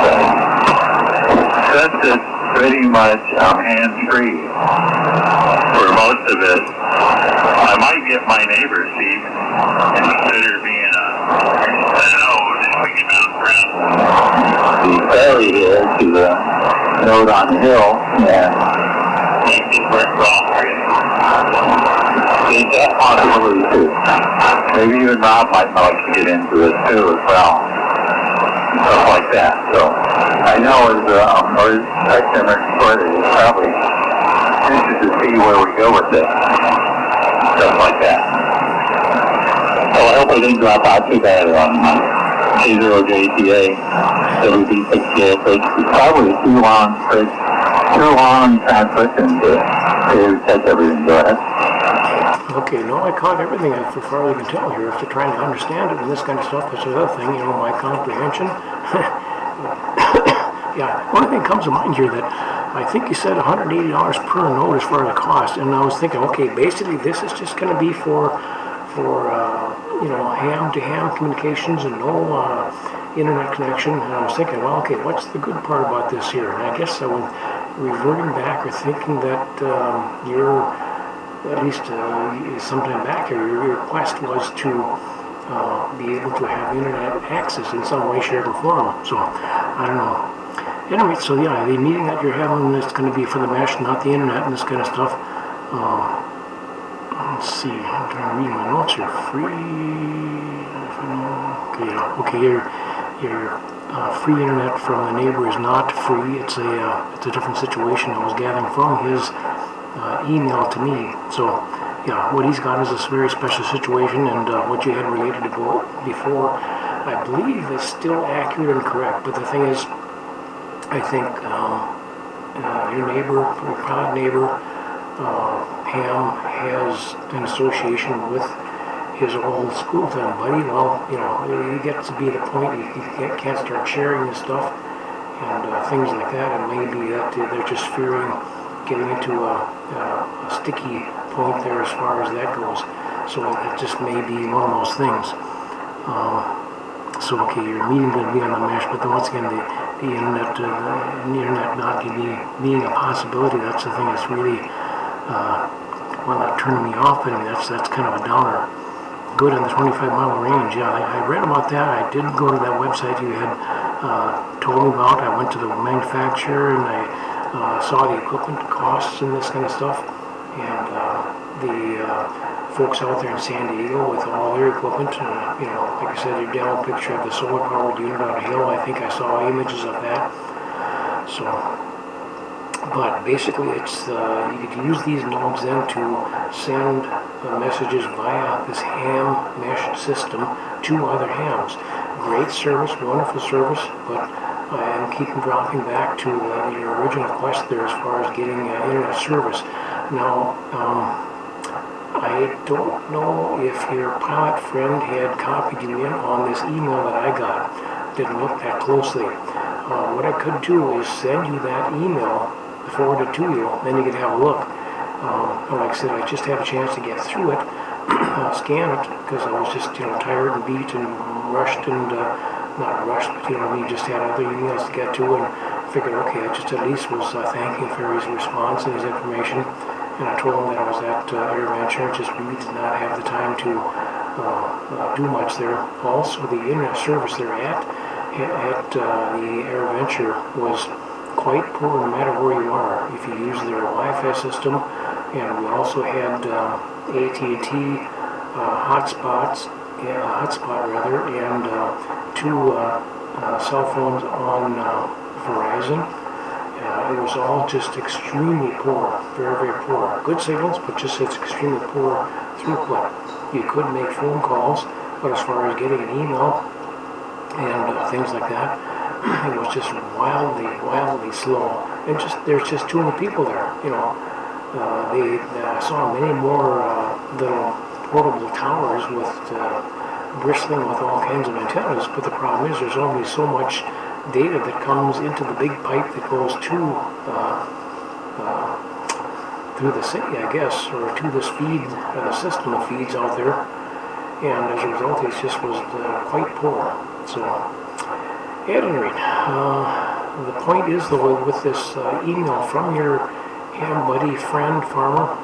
Since it's pretty much hands-free for most of it, I might get my neighbor, Steve, and consider being a node if we can bounce around the ferry here to the node on the hill, and make it work well. There's that possibility too. Maybe even Rob might like to get into this too as well. Stuff like that. So I know as customer support is probably interested to see where we go with this. Stuff like that. So I hope I didn't drop out too bad on K0JTA. WB68. It's probably too long transmission to catch everything. Go ahead. Okay, no, I caught everything as far as I can tell here. If they're trying to understand it and this kind of stuff, that's the other thing, you know, my comprehension. Yeah, one thing comes to mind here that I think you said $180 per node as far as the cost, and I was thinking, okay, basically this is just going to be for you know, ham-to-ham communications and no internet connection. And I was thinking, well, okay, what's the good part about this here? And I guess I was reverting back or thinking that you're at least sometime back here, your request was to be able to have internet access in some way, shape, or form. So, I don't know. Anyway, so yeah, the meeting that you're having is going to be for the mesh, not the internet and this kind of stuff. Let's see, I'm trying to read my notes here. Okay, your free internet from the neighbor is not free. It's a different situation. I was gathering from his email to me. So, yeah, what he's got is this very special situation, and what you had related to before, I believe is still accurate and correct. But the thing is, I think your neighbor, your proud neighbor, Ham, has an association with his old school time buddy. Well, you know, he gets to be the point he can't start sharing this stuff and things like that. It may be that they're just fearing getting into a sticky point there as far as that goes. So it just may be one of those things. So okay, your meeting going to be on the mesh, but then once again, the internet not being a possibility, that's the thing that's really, well, not turning me off, but I mean, that's kind of a downer. Good on the 25-mile range, yeah, I read about that. I did go to that website you had told me about. I went to the manufacturer and I saw the equipment costs and this kind of stuff, and the folks out there in San Diego with all their equipment, you know, like I said, your demo picture of the solar powered unit on a hill, I think I saw images of that. So, but basically it's, you could use these nodes then to send messages via this ham mesh system to other hams. Great service, wonderful service, but I am keeping dropping back to your original quest there as far as getting internet service. Now, I don't know if your pilot friend had copied you in on this email that I got. Didn't look that closely. What I could do is send you that email, forward it to you, then you could have a look. Like I said, I just had a chance to get through it, scan it, because I was just, you know, tired and beat and rushed and, not rushed, but, you know, we just had other emails to get to, and figured, okay, I just at least was thanking for his response and his information. And I told him that I was at AirVenture, just really did not have the time to do much there. Also, the internet service there at the AirVenture was quite poor no matter where you are. If you use their Wi-Fi system, and we also had AT&T hotspot and two cell phones on Verizon. It was all just extremely poor, very, very poor. Good signals, but just it's extremely poor throughput. You could make phone calls, but as far as getting an email and things like that, it was just wildly, wildly slow. And just there's just too many people there, you know. They saw many more little portable towers with bristling with all kinds of antennas, but the problem is there's only so much data that comes into the big pipe that goes to through the city, I guess, or to this feed, system of feeds out there, and as a result it just was quite poor. So at any rate, the point is though with this email from your ham buddy friend farmer,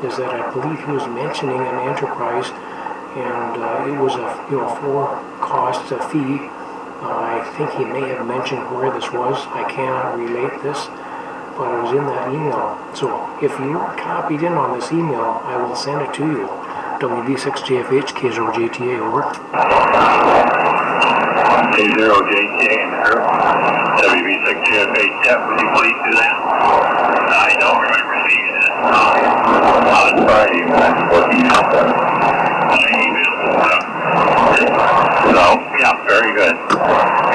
is that I believe he was mentioning an enterprise, and it was a for cost fee. I think he may have mentioned where this was. I cannot relate this, but it was in that email. So if you are copied in on this email, I will send it to you. WB6JFH K0JTA, over. K0JTA in the group. WB6JFH, yeah, would you please do that? I don't remember seeing it on Friday when I was working out my email and stuff. So, yeah, very good.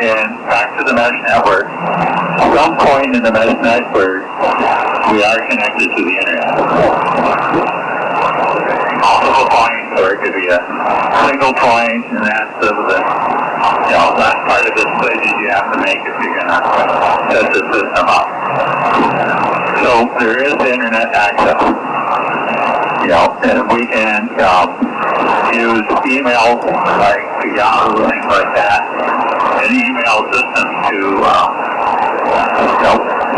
And back to the mesh network. At some point in the mesh network, we are connected to the internet. Multiple points, or it could be a single point, and that's the last part of this decision you have to make if you're going to set the system up. So there is internet access, and we can use emails like Yahoo, things like that, and email systems to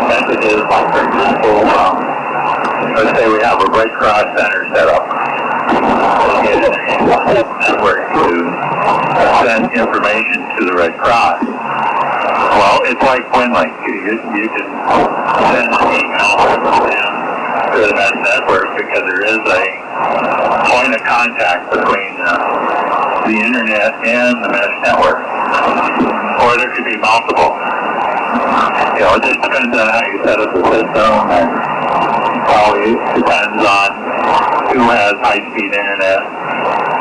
messages like, for example, let's say we have a Red Cross center set up. Network to send information to the Red Cross. Well, it's like WinLink. You can send an email to the mesh network because there is a point of contact between the internet and the mesh network. Or there could be multiple. It just depends on how you set up the system, and probably depends on who has high-speed internet,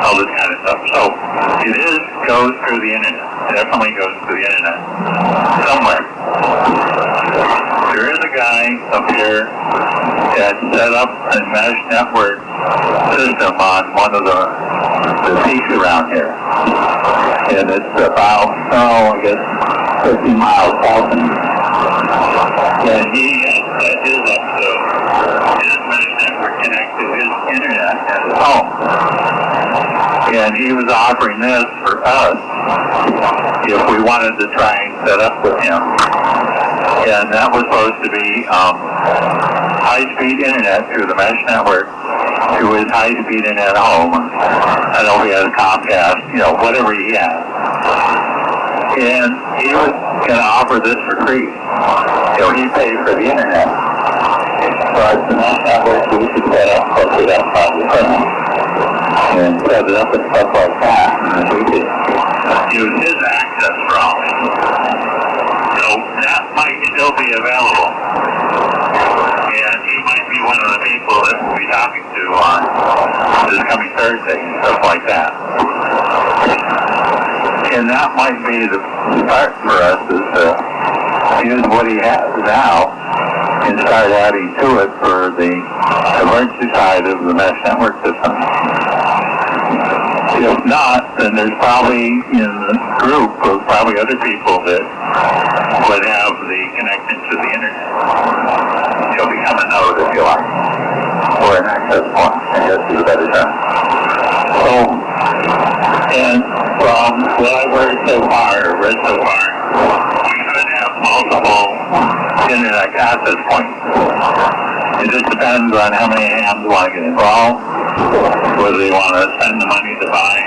all this kind of stuff. So it goes through the internet. It definitely goes through the internet somewhere. There is a guy up here that set up a mesh network system on one of the peaks around here. And it's about, I guess, 50 miles south of me. And he has set his up so his mesh network connects to his internet at his home. And he was offering this for us if we wanted to try and set up with him. And that was supposed to be high-speed internet through the mesh network to his high-speed internet home. I don't know if he has Comcast, whatever he has. And he was going to offer this for free. He paid for the internet. But the mesh network we could set up, hook it up with him, and set it up and stuff like that. And we could use his access for all this. So that might still be available. And he might be one of the people that we'll be talking to on this coming Thursday and stuff like that. And that might be the start for us, is to use what he has now and start adding to it for the emergency side of the mesh network system. If not, then there's probably in the group of probably other people that would have the connection to the internet. Become a node, if you like, or an access point, I guess is a better term. So, and from what I've heard so far, or read so far, we could have multiple internet access points. It just depends on how many hams want to get involved, whether they want to spend the money to buy,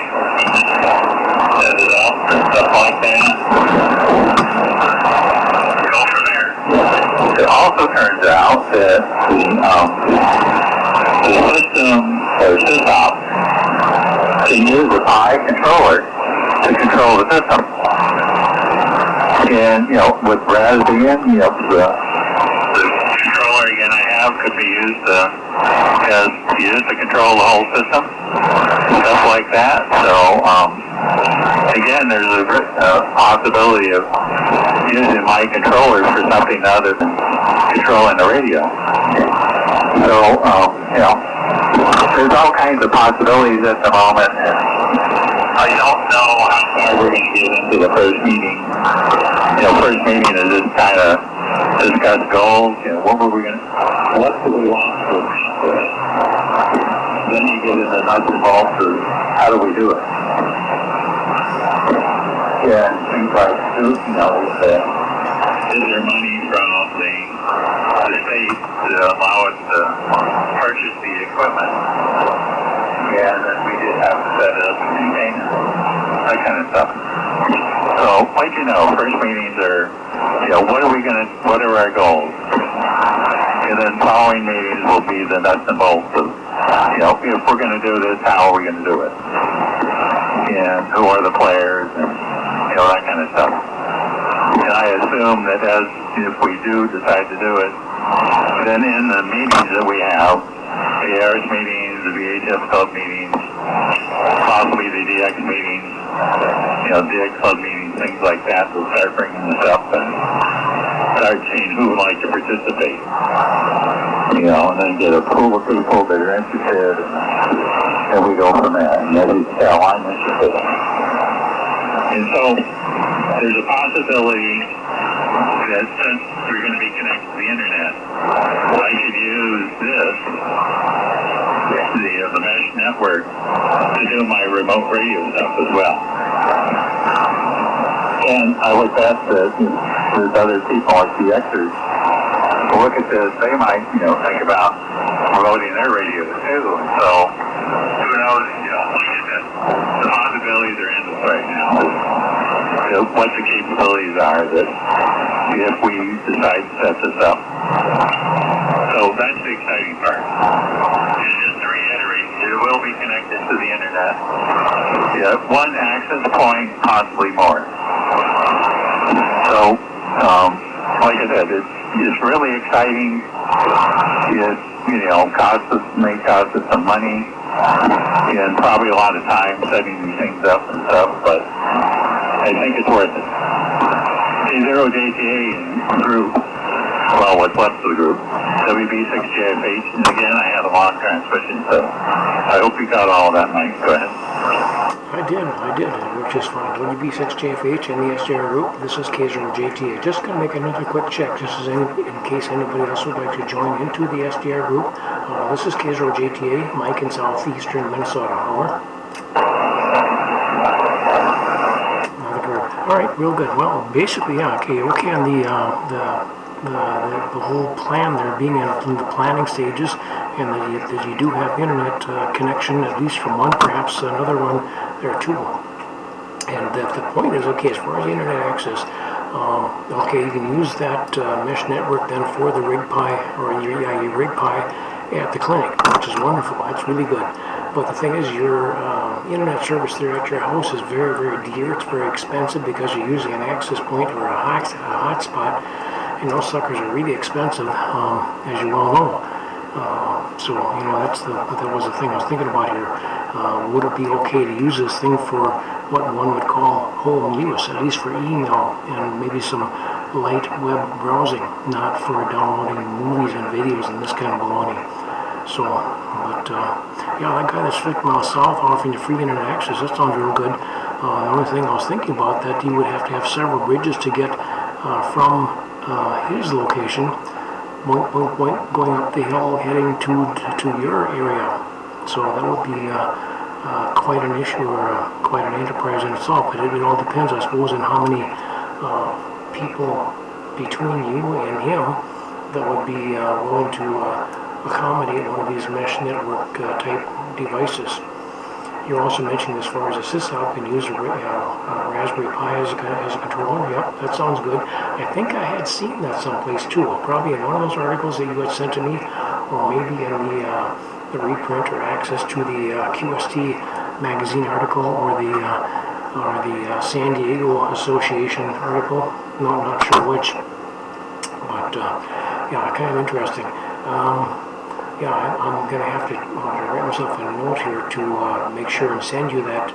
set it up, and stuff like that. Go from there. It also turns out that the system, or sysop, can use a PI controller to control the system. And, with Raspbian, the controller you're going to have could be used to control the whole system, stuff like that. So, again, there's a possibility of using my controller for something other than controlling the radio. So, there's all kinds of possibilities at the moment. I don't know how far we're going to get into the first meeting. First meeting is just kind of discuss goals. What do we want to accomplish? Then you get into nuts and bolts of how do we do it? Yeah, things like, is there money from the state to allow us to purchase the equipment? Yeah, and then we just have to set it up and maintain it. That kind of stuff. So, first meetings are, what are our goals? And then following meetings will be the nuts and bolts of, if we're going to do this, how are we going to do it? And who are the players and, that kind of stuff. And I assume that if we do decide to do it, then in the meetings that we have, the ARS meetings, the VHF club meetings, possibly the DX meetings, DX club meetings, things like that, we'll start bringing this up and start seeing who would like to participate. And then get a pool of people that are interested, and we go from there. And as you can tell, I'm interested. And so, there's a possibility that since we're going to be connected to the internet, I could use the mesh network to do my remote radio stuff as well. And I would bet that there's other people like the Xers who look at this, they might, think about promoting their radio too. And so, who knows, like I said, the possibilities are endless right now. What the capabilities are that if we decide to set this up. So that's the exciting part. And just to reiterate, it will be connected to the internet. One access point, possibly more. So, like I said, it's really exciting. It, may cost us some money and probably a lot of time setting these things up and stuff, but I think it's worth it. K0JTA group, what's left of the group, WB6JFH, and again, I had a long transmission, so I hope you got all of that, Mike. Go ahead. I did. It worked just fine. WB6JFH and the SDR group. This is K0JTA. Just going to make another quick check, just as in case anybody else would like to join into the SDR group. This is K0JTA, Mike in southeastern Minnesota. Over. All right, real good. Well, basically, okay, on the whole plan there being in the planning stages, and that you do have internet connection, at least from one, perhaps another one, there are two. And that the point is, okay, as far as the internet access, okay, you can use that mesh network then for the RigPi, or your RigPi at the clinic, which is wonderful. That's really good. But the thing is, your internet service there at your house is very, very dear. It's very expensive because you're using an access point or a hotspot, and those suckers are really expensive, as you well know. So, that was the thing I was thinking about here. Would it be okay to use this thing for what one would call home use, at least for email and maybe some light web browsing, not for downloading movies and videos and this kind of baloney. So, that guy that's 50 miles south offering you free internet access, that sounds real good. The only thing I was thinking about, that he would have to have several bridges to get from his location, going up the hill, heading to your area. So that would be quite an issue, or quite an enterprise in itself. But it all depends, I suppose, on how many people between you and him that would be willing to accommodate one of these mesh network type devices. You also mentioned, as far as a syshop, can use a Raspberry Pi as a controller. Yep, that sounds good. I think I had seen that someplace too, probably in one of those articles that you had sent to me, or maybe in the reprint or access to the QST magazine article, or the San Diego Association article. No, I'm not sure which, but kind of interesting. I'm going to have to write myself a note here to make sure and send you that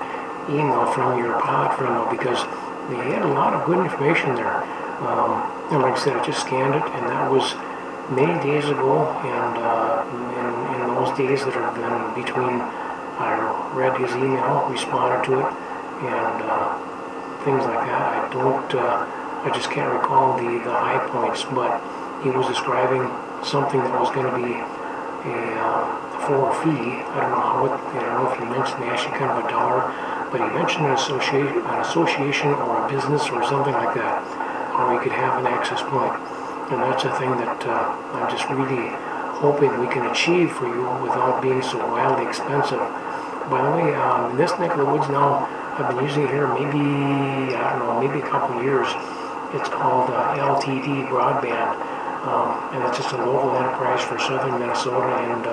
email from your pilot friend, because they had a lot of good information there. And like I said, I just scanned it, and that was many days ago, and in those days that have been between, I read his email, responded to it, and things like that. I just can't recall the high points, but he was describing something that was going to be for a fee. I don't know if he mentioned actually kind of a dollar, but he mentioned an association or a business or something like that, or you could have an access point. And that's a thing that I'm just really hoping we can achieve for you without being so wildly expensive. By the way, in this neck of the woods now, I've been using it here maybe a couple of years. It's called LTD Broadband, and it's just a local enterprise for southern Minnesota and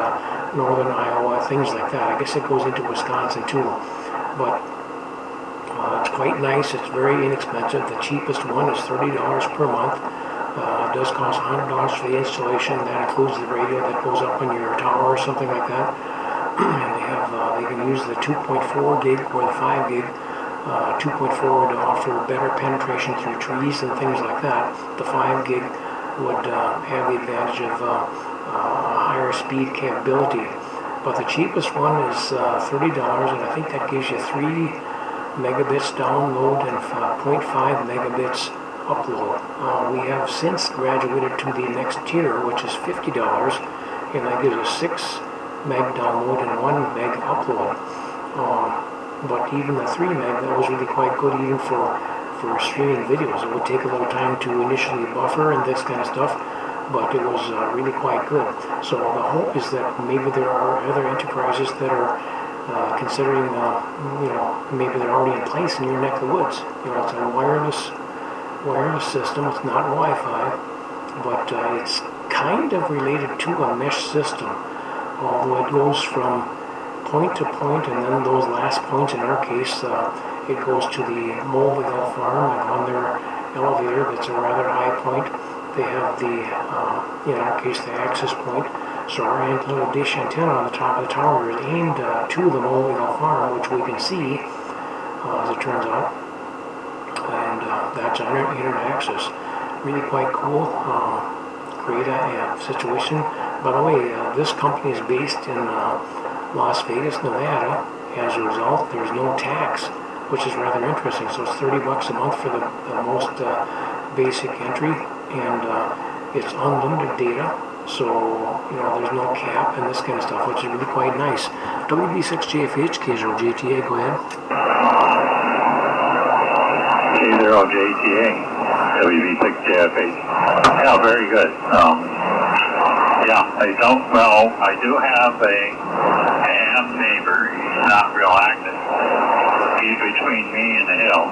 northern Iowa, things like that. I guess it goes into Wisconsin too, but it's quite nice. It's very inexpensive. The cheapest one is $30 per month. It does cost $100 for the installation. That includes the radio that goes up in your tower or something like that. And they can use the 2.4 gig or the 5 gig. 2.4 would offer better penetration through trees and things like that. The 5 gig would have the advantage of higher speed capability. But the cheapest one is $30, and I think that gives you 3 megabits download and 0.5 megabits upload. We have since graduated to the next tier, which is $50, and that gives us 6 meg download and 1 meg upload. But even the 3 meg, that was really quite good even for streaming videos. It would take a little time to initially buffer and this kind of stuff, but it was really quite good. So the hope is that maybe there are other enterprises that are considering, maybe they're already in place in your neck of the woods. It's a wireless system. It's not Wi-Fi, but it's kind of related to a mesh system, although it goes from point to point, and then those last points, in our case, it goes to the mobile farm, and on their elevator, that's a rather high point, they have in our case, the access point. So our little dish antenna on the top of the tower is aimed to the mobile farm, which we can see, as it turns out. And that's our internet access. Really quite cool. Great situation. By the way, this company is based in Las Vegas, Nevada. As a result, there's no tax, which is rather interesting. So it's $30 a month for the most basic entry, and it's unlimited data. So, there's no cap and this kind of stuff, which is really quite nice. WB6JFH, K0JTA, go ahead. K0JTA, WB6JFH. Yeah, very good. I do have a ham neighbor. He's not real active. He's between me and the hill.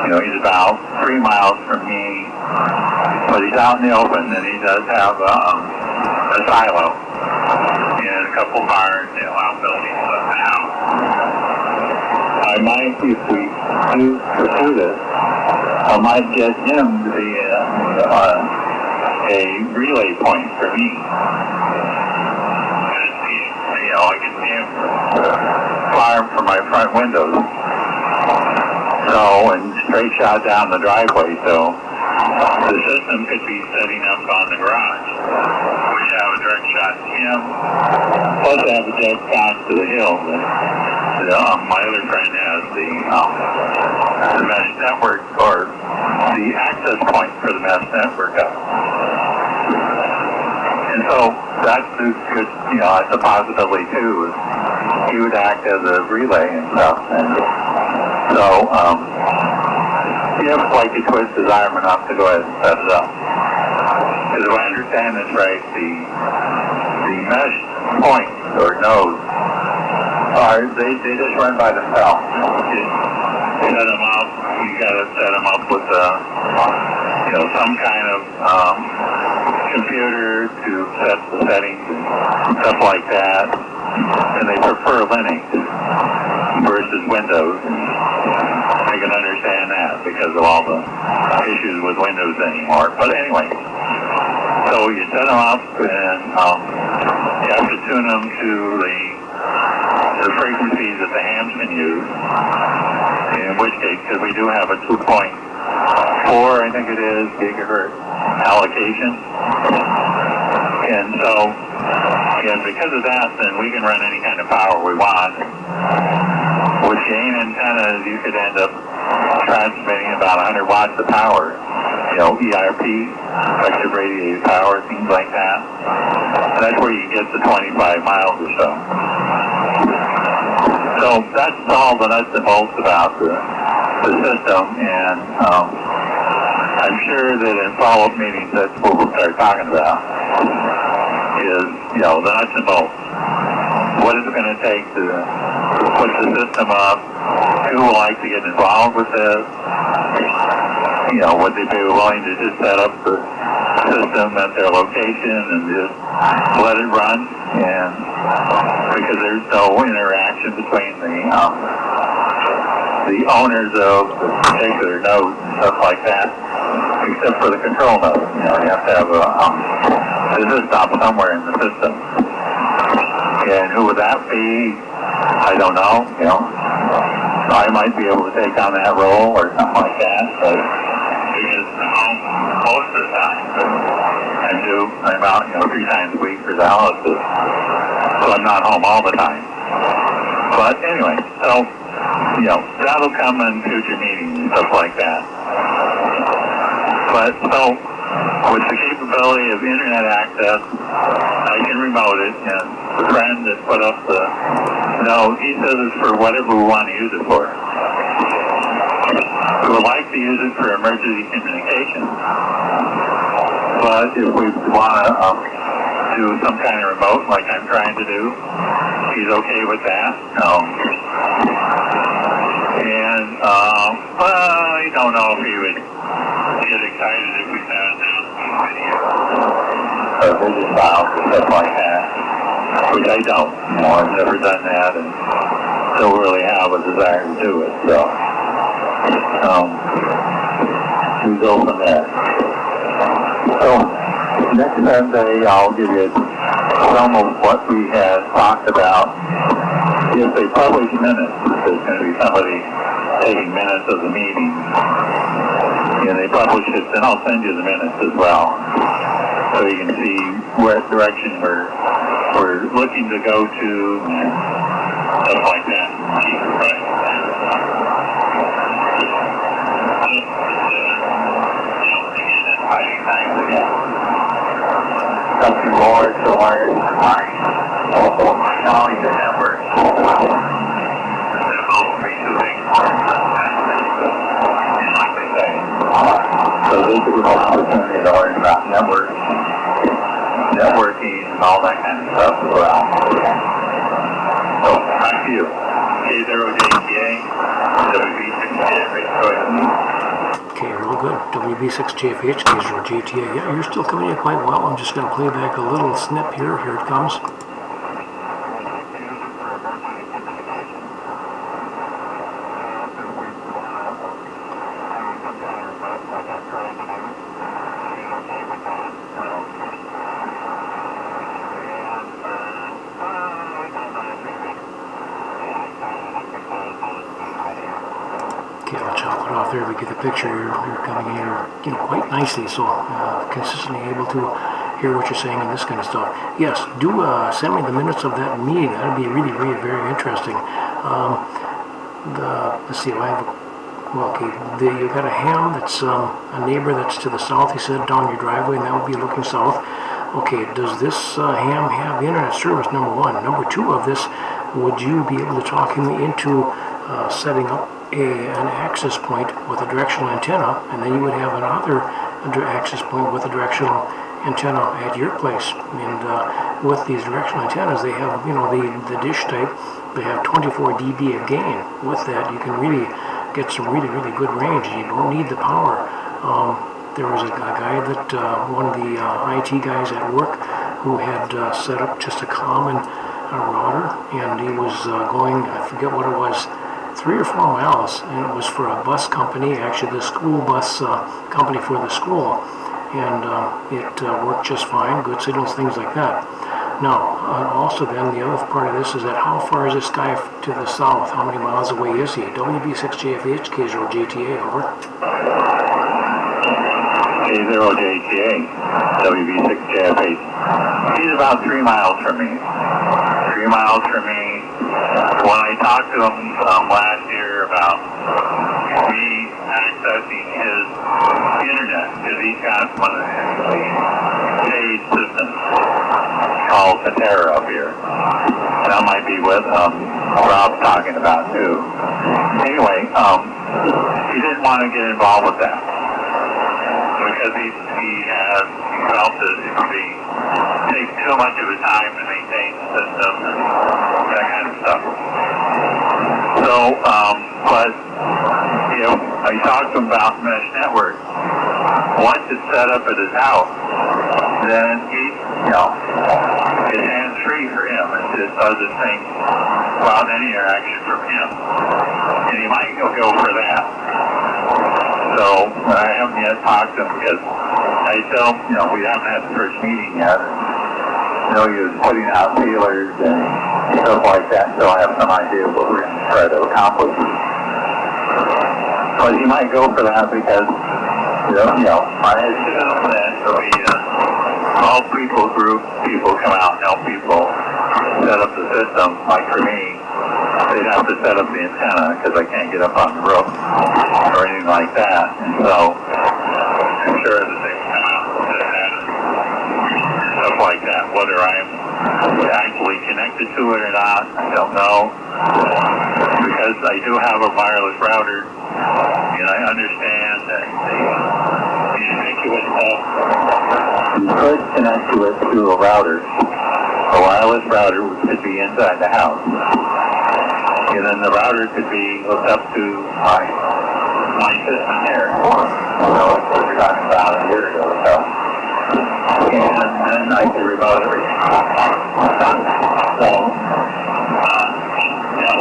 He's about 3 miles from me, but he's out in the open, and he does have a silo and a couple barns, outbuildings of the house. I might, if we do pursue this, I might get him to be a relay point for me. I can see him farm from my front windows. So, and straight shot down the driveway, so the system could be setting up on the garage. We have a direct shot to him, plus I have a direct shot to the hill. My other friend has the mesh network, or the access point for the mesh network up. And so that's a good, that's a possibility too. He would act as a relay and stuff. And so, like he twists his arm enough to go ahead and set it up. Because if I understand this right, the mesh points or nodes they just run by themselves. You set them up. You got to set them up with some kind of computer to set the settings and stuff like that. And they prefer Linux versus Windows. I can understand that because of all the issues with Windows anymore. But anyway, so you set them up, and you have to tune them to the frequencies that the hams can use. In which case, because we do have a 2.4 4, I think it is, gigahertz allocation. And so, and because of that, then we can run any kind of power we want. With gain antennas, you could end up transmitting about 100 watts of power. You know, ERP, effective radiated power, things like that. And that's where you can get to 25 miles or so. So that's all the nuts and bolts about the system, and I'm sure that in follow-up meetings that's what we'll start talking about is, you know, the nuts and bolts. What is it going to take to put the system up? Who would like to get involved with this? You know, would they be willing to just set up the system at their location and just let it run? And because there's no interaction between the owners of the particular nodes and stuff like that, except for the control node. You know, you have to have a stop somewhere in the system. And who would that be? I don't know. You know, I might be able to take on that role or something like that, but because most of the time I'm out, you know, 3 times a week for dialysis, so I'm not home all the time. But anyway, so, you know, that'll come in future meetings and stuff like that. But so, with the capability of internet access, I can remote it, and the friend that put up the note, he says it's for whatever we want to use it for. We would like to use it for emergency communication, but if we want to do some kind of remote like I'm trying to do, he's okay with that. Well, I don't know if he would get excited if we sent it down or visit files and stuff like that, which I don't. You know, I've never done that and don't really have a desire to do it. So we go from there. So next Sunday I'll give you some of what we had talked about. If they publish minutes, there's going to be somebody taking minutes of the meeting, and they publish it, then I'll send you the minutes as well, so you can see what direction we're looking to go to, and stuff like that. Right. Something more to learn. Now the network. So this is an opportunity to learn about networking and all that kind of stuff as well. So back to you. K0JTA, WB6JFH. Okay, real good. WB6JFH, K0JTA. Yeah, you're still coming in quite well. I'm just going to play back a little snip here. Here it comes. Okay, I'll chop it off there. We get the picture. You're coming in, you know, quite nicely. So consistently able to hear what you're saying and this kind of stuff. Yes, do send me the minutes of that meeting. That'd be really, really very interesting. Let's see. I have okay. You got a ham that's a neighbor that's to the south. He said down your driveway, and that would be looking south. Okay, does this ham have internet service? Number 1. Number 2 of this, would you be able to talk him into setting up an access point with a directional antenna, and then you would have another access point with a directional antenna at your place. And with these directional antennas, they have, you know, the dish type. They have 24 dB of gain. With that, you can really get some really, really good range. You don't need the power. There was a guy that one of the IT guys at work who had set up just a common router, and he was going, I forget what it was, 3 or 4 miles, and it was for a bus company, actually the school bus company for the school, and it worked just fine, good signals, things like that. Now, also then, the other part of this is that how far is this guy to the south? How many miles away is he? WB6JFH, K0JTA, over. K0JTA, WB6JFH. He's about 3 miles from me. 3 miles from me. When I talked to him last year about me accessing his internet, because he's got one of the paid systems called K0JTA up here. That might be what Rob's talking about too. Anyway, he didn't want to get involved with that because he felt that it would take too much of his time to maintain the system and that kind of stuff. So, but I talked to him about mesh network. Once it's set up at his house, then it's hands-free for him. It just doesn't think about any interaction from him. And he might go for that. So I haven't yet talked to him because I tell him, we haven't had the first meeting yet. He was putting out feelers and stuff like that, so I have some idea of what we're going to try to accomplish. But he might go for that because, I assume that there'll be a small people come out and help people set up the system. Like for me, they'd have to set up the antenna because I can't get up on the roof or anything like that. And so I'm sure that they would come out and set that and stuff like that. Whether I'm actually connected to it or not, I don't know. Because I do have a wireless router, and I understand that the ubiquitous stuff, you could connect to it through a router. A wireless router could be inside the house. And then the router could be hooked up to my system here. What we were talking about a year ago or so. And then I could remote everything. So,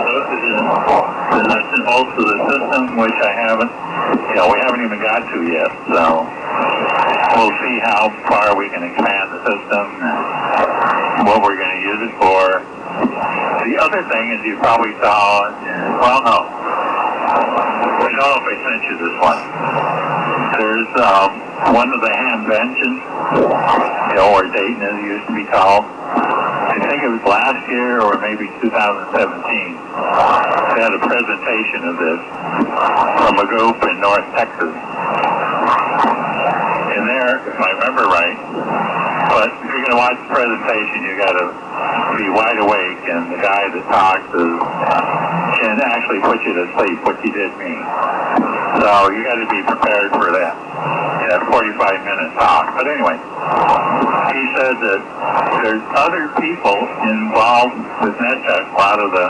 those are the nuts and bolts of the system, which I haven't, we haven't even got to yet. So, we'll see how far we can expand the system and what we're going to use it for. The other thing is you probably saw, well, no. I don't know if I sent you this one. There's one of the Hamventions, or Dayton as it used to be called. I think it was last year or maybe 2017. They had a presentation of this from a group in North Texas. And there, if I remember right, but if you're going to watch the presentation, you got to be wide awake, and the guy that talks can actually put you to sleep, which he did me. So you got to be prepared for that. 45-minute talk. But anyway, he said that there's other people involved with NetTech. A lot of the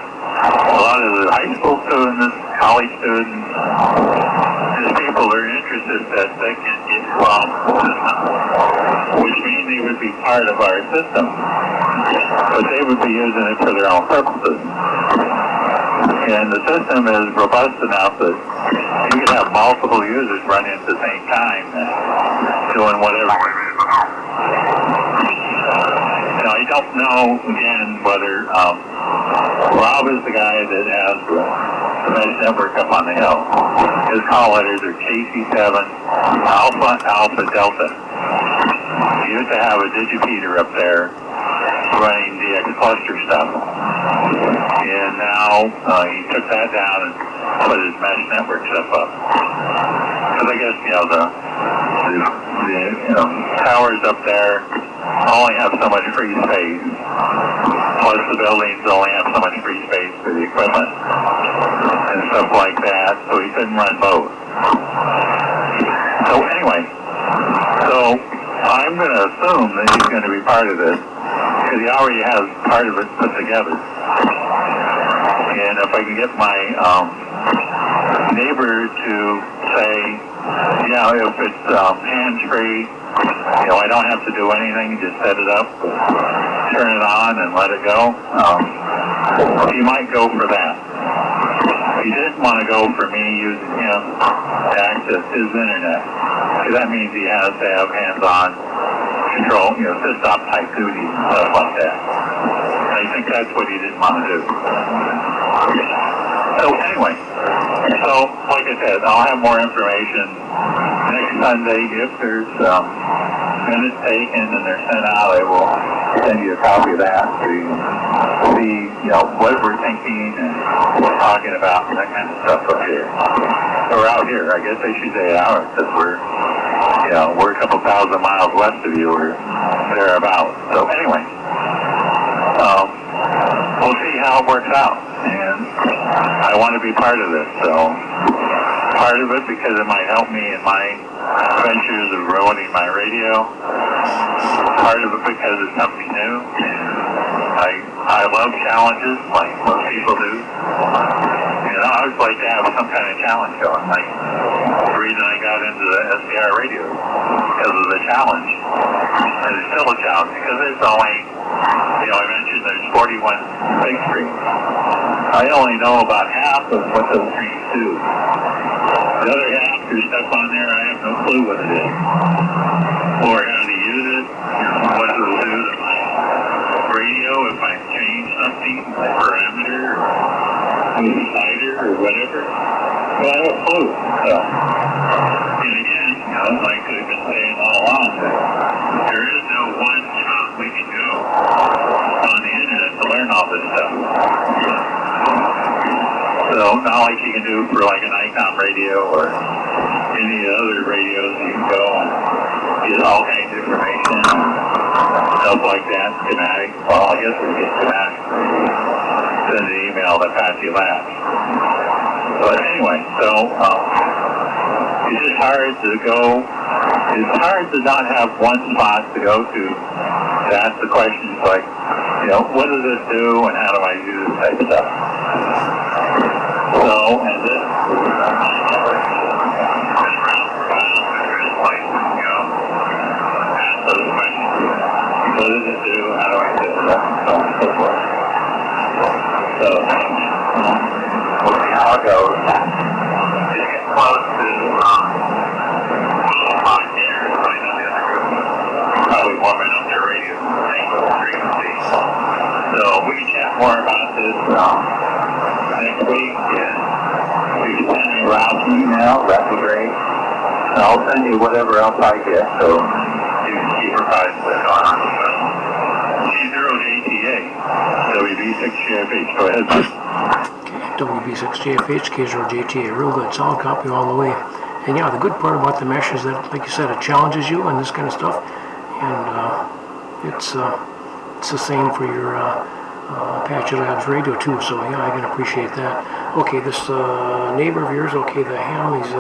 high school students, college students, there's people that are interested that they can get involved in the system, which means they would be part of our system, but they would be using it for their own purposes. And the system is robust enough that you can have multiple users running at the same time doing whatever. I don't know, again, whether Rob is the guy that has the mesh network up on the hill. His call letters are KC7 Alpha Delta. He used to have a digipeater up there running DX cluster stuff. And now he took that down and put his mesh network stuff up. Because I guess, the towers up there only have so much free space. Plus the buildings only have so much free space for the equipment and stuff like that. So he couldn't run both. So anyway, I'm going to assume that he's going to be part of this because he already has part of it put together. And if I can get my neighbor to say, if it's hands-free, I don't have to do anything, just set it up, turn it on, and let it go. He might go for that. He didn't want to go for me using him him to access his internet. Because that means he has to have hands-on control, system type duties and stuff like that. I think that's what he didn't want to do. So anyway, like I said, I'll have more information next Sunday. If there's minutes taken and they're sent out, I will send you a copy of that so you can see, what we're thinking and what we're talking about and that kind of stuff up here. Or out here, I guess I should say out, because we're a couple thousand miles west of you or thereabouts. So anyway, we'll see how it works out. And I want to be part of this, so part of it because it might help me in my ventures of ruining my radio. Part of it because it's something new. I love challenges like most people do. I always like to have some kind of challenge going. Like the reason I got into the SDR radio because of the challenge. And it's still a challenge because it's only, I mentioned there's 41 big streams. I only know about half of what those streams do. The other half, there's stuff on there I have no clue what it is. Or how to use it, what it will do to my radio if I change something, like parameter, or slider, or whatever. Well, I have a clue. So, and again, like I've been saying all along, there is no one shop we can go on the internet to learn all this stuff. So, not like you can do for like an ICOM radio or any other radios. You can go and get all kinds of information, stuff like that, schematic. Well, I guess we get schematic. Send an email to Patsy Labs. But anyway, so it's just hard to go. It's hard to not have one spot to go to ask the questions like, what does this do and how do I do this type of stuff. So, and this, ask those questions. What does it do? How do I do it? So on and so forth. So, we'll see how it goes. Just get close to 12 o'clock here, so I know the other group probably warming up their radio frequency. So we can chat more about this next week. You can send me Rob's email, that'd be great. And I'll send you whatever else I get, so you can keep apprised of what's going on. K0JTA, WB6JFH, go ahead. WB6JFH, K0JTA, real good, solid copy all the way. And yeah, the good part about the mesh is that, like you said, it challenges you and this kind of stuff. And it's the same for your Apache Labs radio too, so yeah, I can appreciate that. Okay, this neighbor of yours, okay, the ham, he's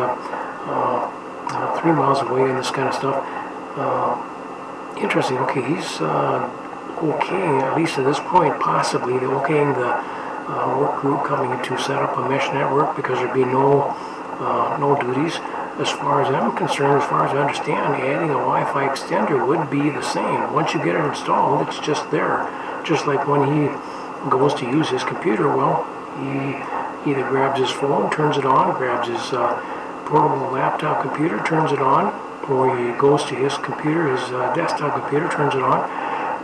3 miles away and this kind of stuff. Interesting, okay, he's okaying, at least at this point, possibly, okaying the work group coming in to set up a mesh network because there'd be no duties. As far as I'm concerned, as far as I understand, adding a Wi-Fi extender would be the same. Once you get it installed, it's just there. Just like when he goes to use his computer, well, he either grabs his phone, turns it on, grabs his portable laptop computer, turns it on, or he goes to his computer, his desktop computer, turns it on.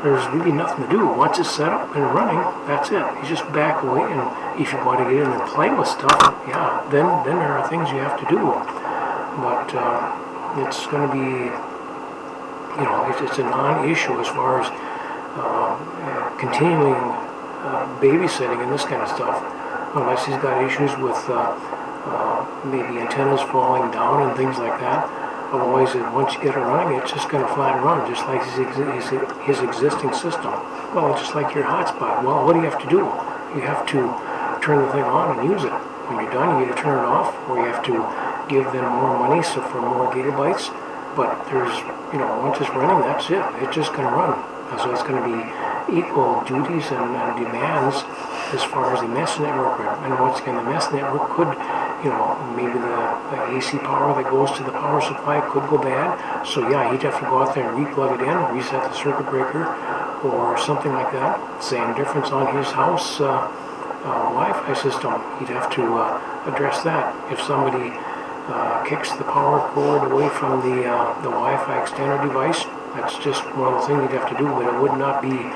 There's really nothing to do. Once it's set up and running, that's it. You just back away, and if you want to get in and play with stuff, yeah, then there are things you have to do. But it's going to be, it's a non-issue as far as continuing babysitting and this kind of stuff, unless he's got issues with maybe antennas falling down and things like that. Otherwise, once you get it running, it's just going to flat run, just like his existing system. Well, it's just like your hotspot. Well, what do you have to do? You have to turn the thing on and use it. When you're done, you either turn it off, or you have to give them more money so for more gigabytes. But there's, once it's running, that's it. It's just going to run. So it's going to be equal duties and demands as far as the mesh network. And once again, the mesh network could, maybe the AC power that goes to the power supply could go bad. So yeah, he'd have to go out there and re-plug it in, reset the circuit breaker, or something like that. Same difference on his house Wi-Fi system. He'd have to address that. If somebody kicks the power cord away from the Wi-Fi extender device. That's just one of the things you'd have to do, but it would not be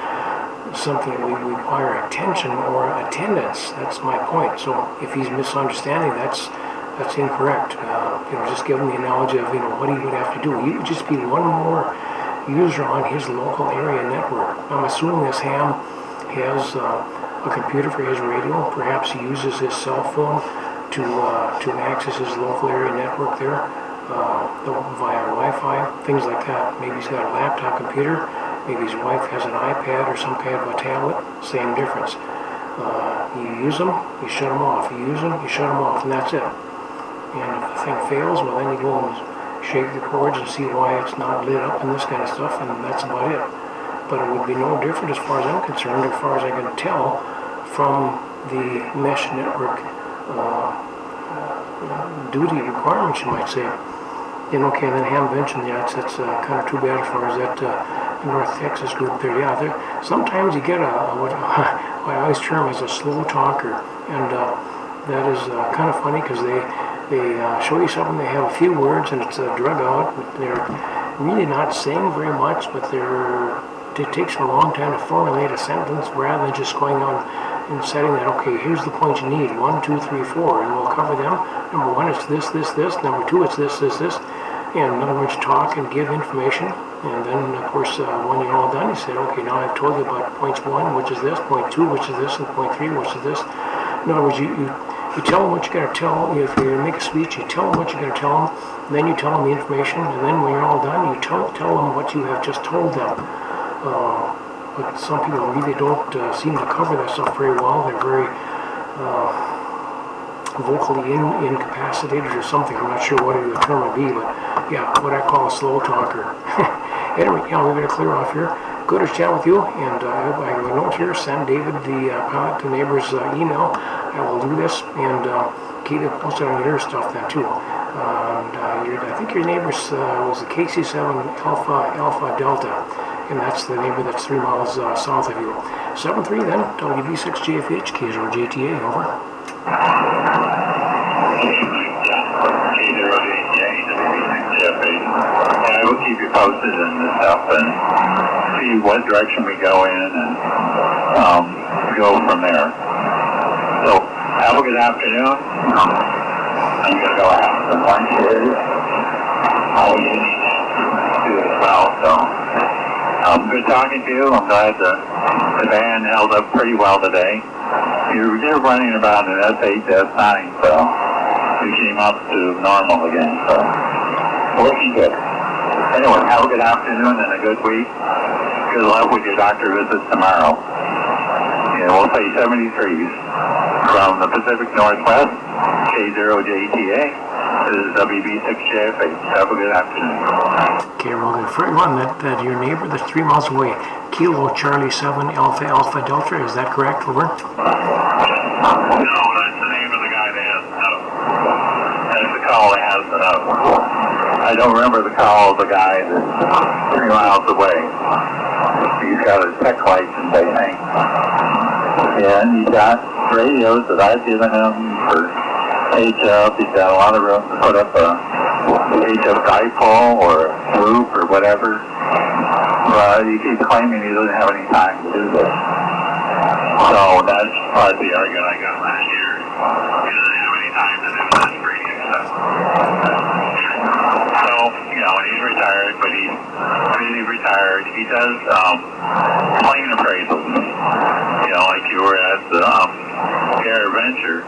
something that would require attention or attendance. That's my point. So if he's misunderstanding, that's incorrect. Just give him the analogy of what he would have to do. He would just be one more user on his local area network. I'm assuming this ham has a computer for his radio. Perhaps he uses his cell phone to access his local area network there via Wi-Fi, things like that. Maybe he's got a laptop computer. Maybe his wife has an iPad or some kind of a tablet. Same difference. You use them, you shut them off. You use them, you shut them off, and that's it. And if the thing fails, well, then you go and shake the cords and see why it's not lit up and this kind of stuff, and that's about it. But it would be no different as far as I'm concerned, as far as I can tell from the mesh network duty requirements, you might say. And okay, then Ham mentioned, yeah, it's kind of too bad as far as that North Texas group there. Yeah, sometimes you get what I always term as a slow talker, and that is kind of funny because they show you something, they have a few words, and it's drug out, but they're really not saying very much, but it takes them a long time to formulate a sentence rather than just going on and setting that, okay, here's the point you need, 1, 2, 3, 4, and we'll cover them. Number 1, it's this, this, this. Number 2, it's this, this, this. And in other words, talk and give information. And then, of course, when you're all done, you say, okay, now I've told you about points 1, which is this, point 2, which is this, and point 3, which is this. In other words, you tell them what you're going to tell. If you're going to make a speech, you tell them what you're going to tell them. Then you tell them the information. And then when you're all done, you tell them what you have just told them. But some people really don't seem to cover that stuff very well. They're very vocally incapacitated or something. I'm not sure what the term would be, but yeah, what I call a slow talker. Anyway, yeah, we're going to clear off here. Good to chat with you, and I have a note here. Send David the pilot to neighbor's email. I will do this, and keep it posted on your stuff then too. And I think your neighbor's was the KC7 Alpha Delta, and that's the neighbor that's 3 miles south of you. 7-3 then, WB6JFH, K0JTA, over. K0JTA, WB6JFH. I will keep you posted on this stuff and see what direction we go in and go from there. So, have a good afternoon. I'm going to go have some lunch here. I'll eat too as well, so. Good talking to you. I'm glad the van held up pretty well today. You're running about an S8 to S9, so you came up to normal again, so looking good. Anyway, have a good afternoon and a good week. Good luck with your doctor visits tomorrow. And we'll say 73s from the Pacific Northwest, K0JTA. This is WB6JFH. Have a good afternoon. Okay, well, for everyone, that your neighbor that's 3 miles away, Kilo Charlie 7 Alpha Delta, is that correct? Over? No, that's the name of the guy that has the note. That's the call that has the note. I don't remember the call of the guy that's 3 miles away. He's got his tech license, I think. And he's got radios that I've given him for HF. He's got a lot of room to put up a HF dipole or a loop or whatever. But he keeps claiming he doesn't have any time to do this. So that's part of the argument I got last year. He doesn't have any time to do this radio stuff. So, he's retired, but he's really retired. He does plane appraisals. Like you were at the Air Adventure,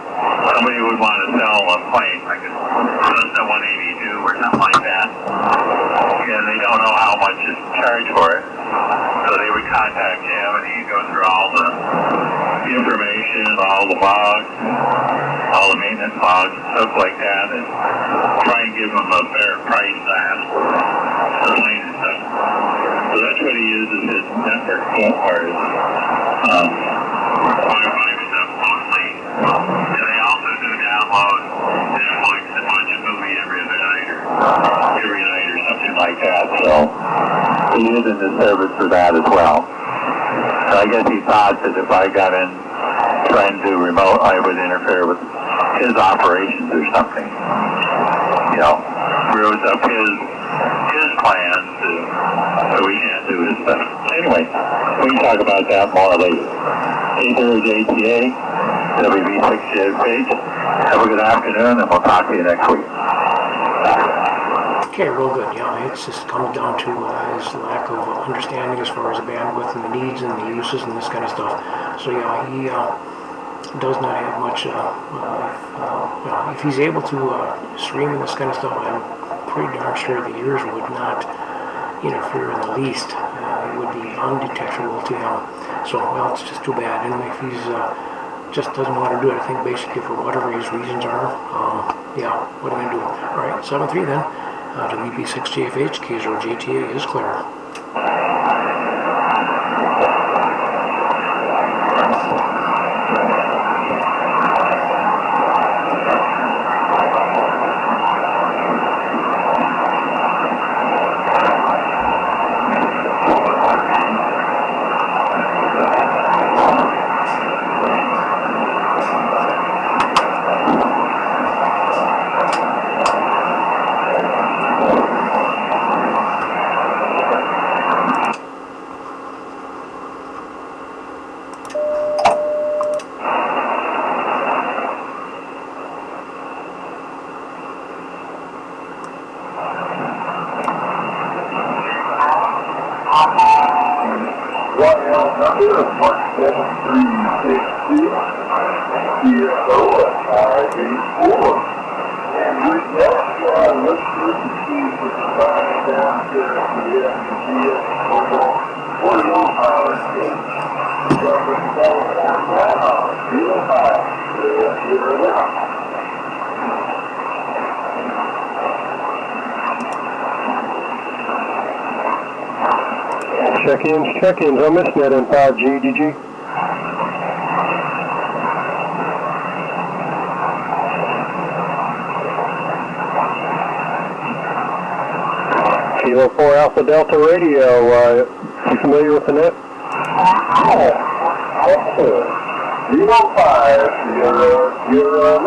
somebody would want to sell a plane, like a Cessna 182 or something like that, and they don't know how much is charged for it. So they would contact him, and he'd go through all the information, all the logs, all the maintenance logs, stuff like that, and try and give them a fair price on the plane and stuff. So that's what he uses his network for, is Wi-Fi stuff mostly. And they also do download Netflix and watch a movie every night or something like that. So he uses the service for that as well. So I guess he thought that if I got in trying to do remote, I would interfere with his operations or something. it's up his plan to, so we can't do his stuff. Anyway, we can talk about that more later. K0JTA, WB6JH. Have a good afternoon, and we'll talk to you next week. Okay, real good. Yeah, it just comes down to his lack of understanding as far as the bandwidth and the needs and the uses and this kind of stuff. So yeah, he does not have much. If he's able to stream and this kind of stuff, I'm pretty darn sure the ears would not interfere in the least. It would be undetectable to him. So, well, it's just too bad. Anyway, if he's just doesn't want to do it, I think basically for whatever his reasons are, yeah, what am I going to do? All right, 7-3 then. WB6JFH, K0JTA is clear. Check-ins on MissNet and 5G, DG. Kilo 4 Alpha Delta Radio, you familiar with the net? 05, you're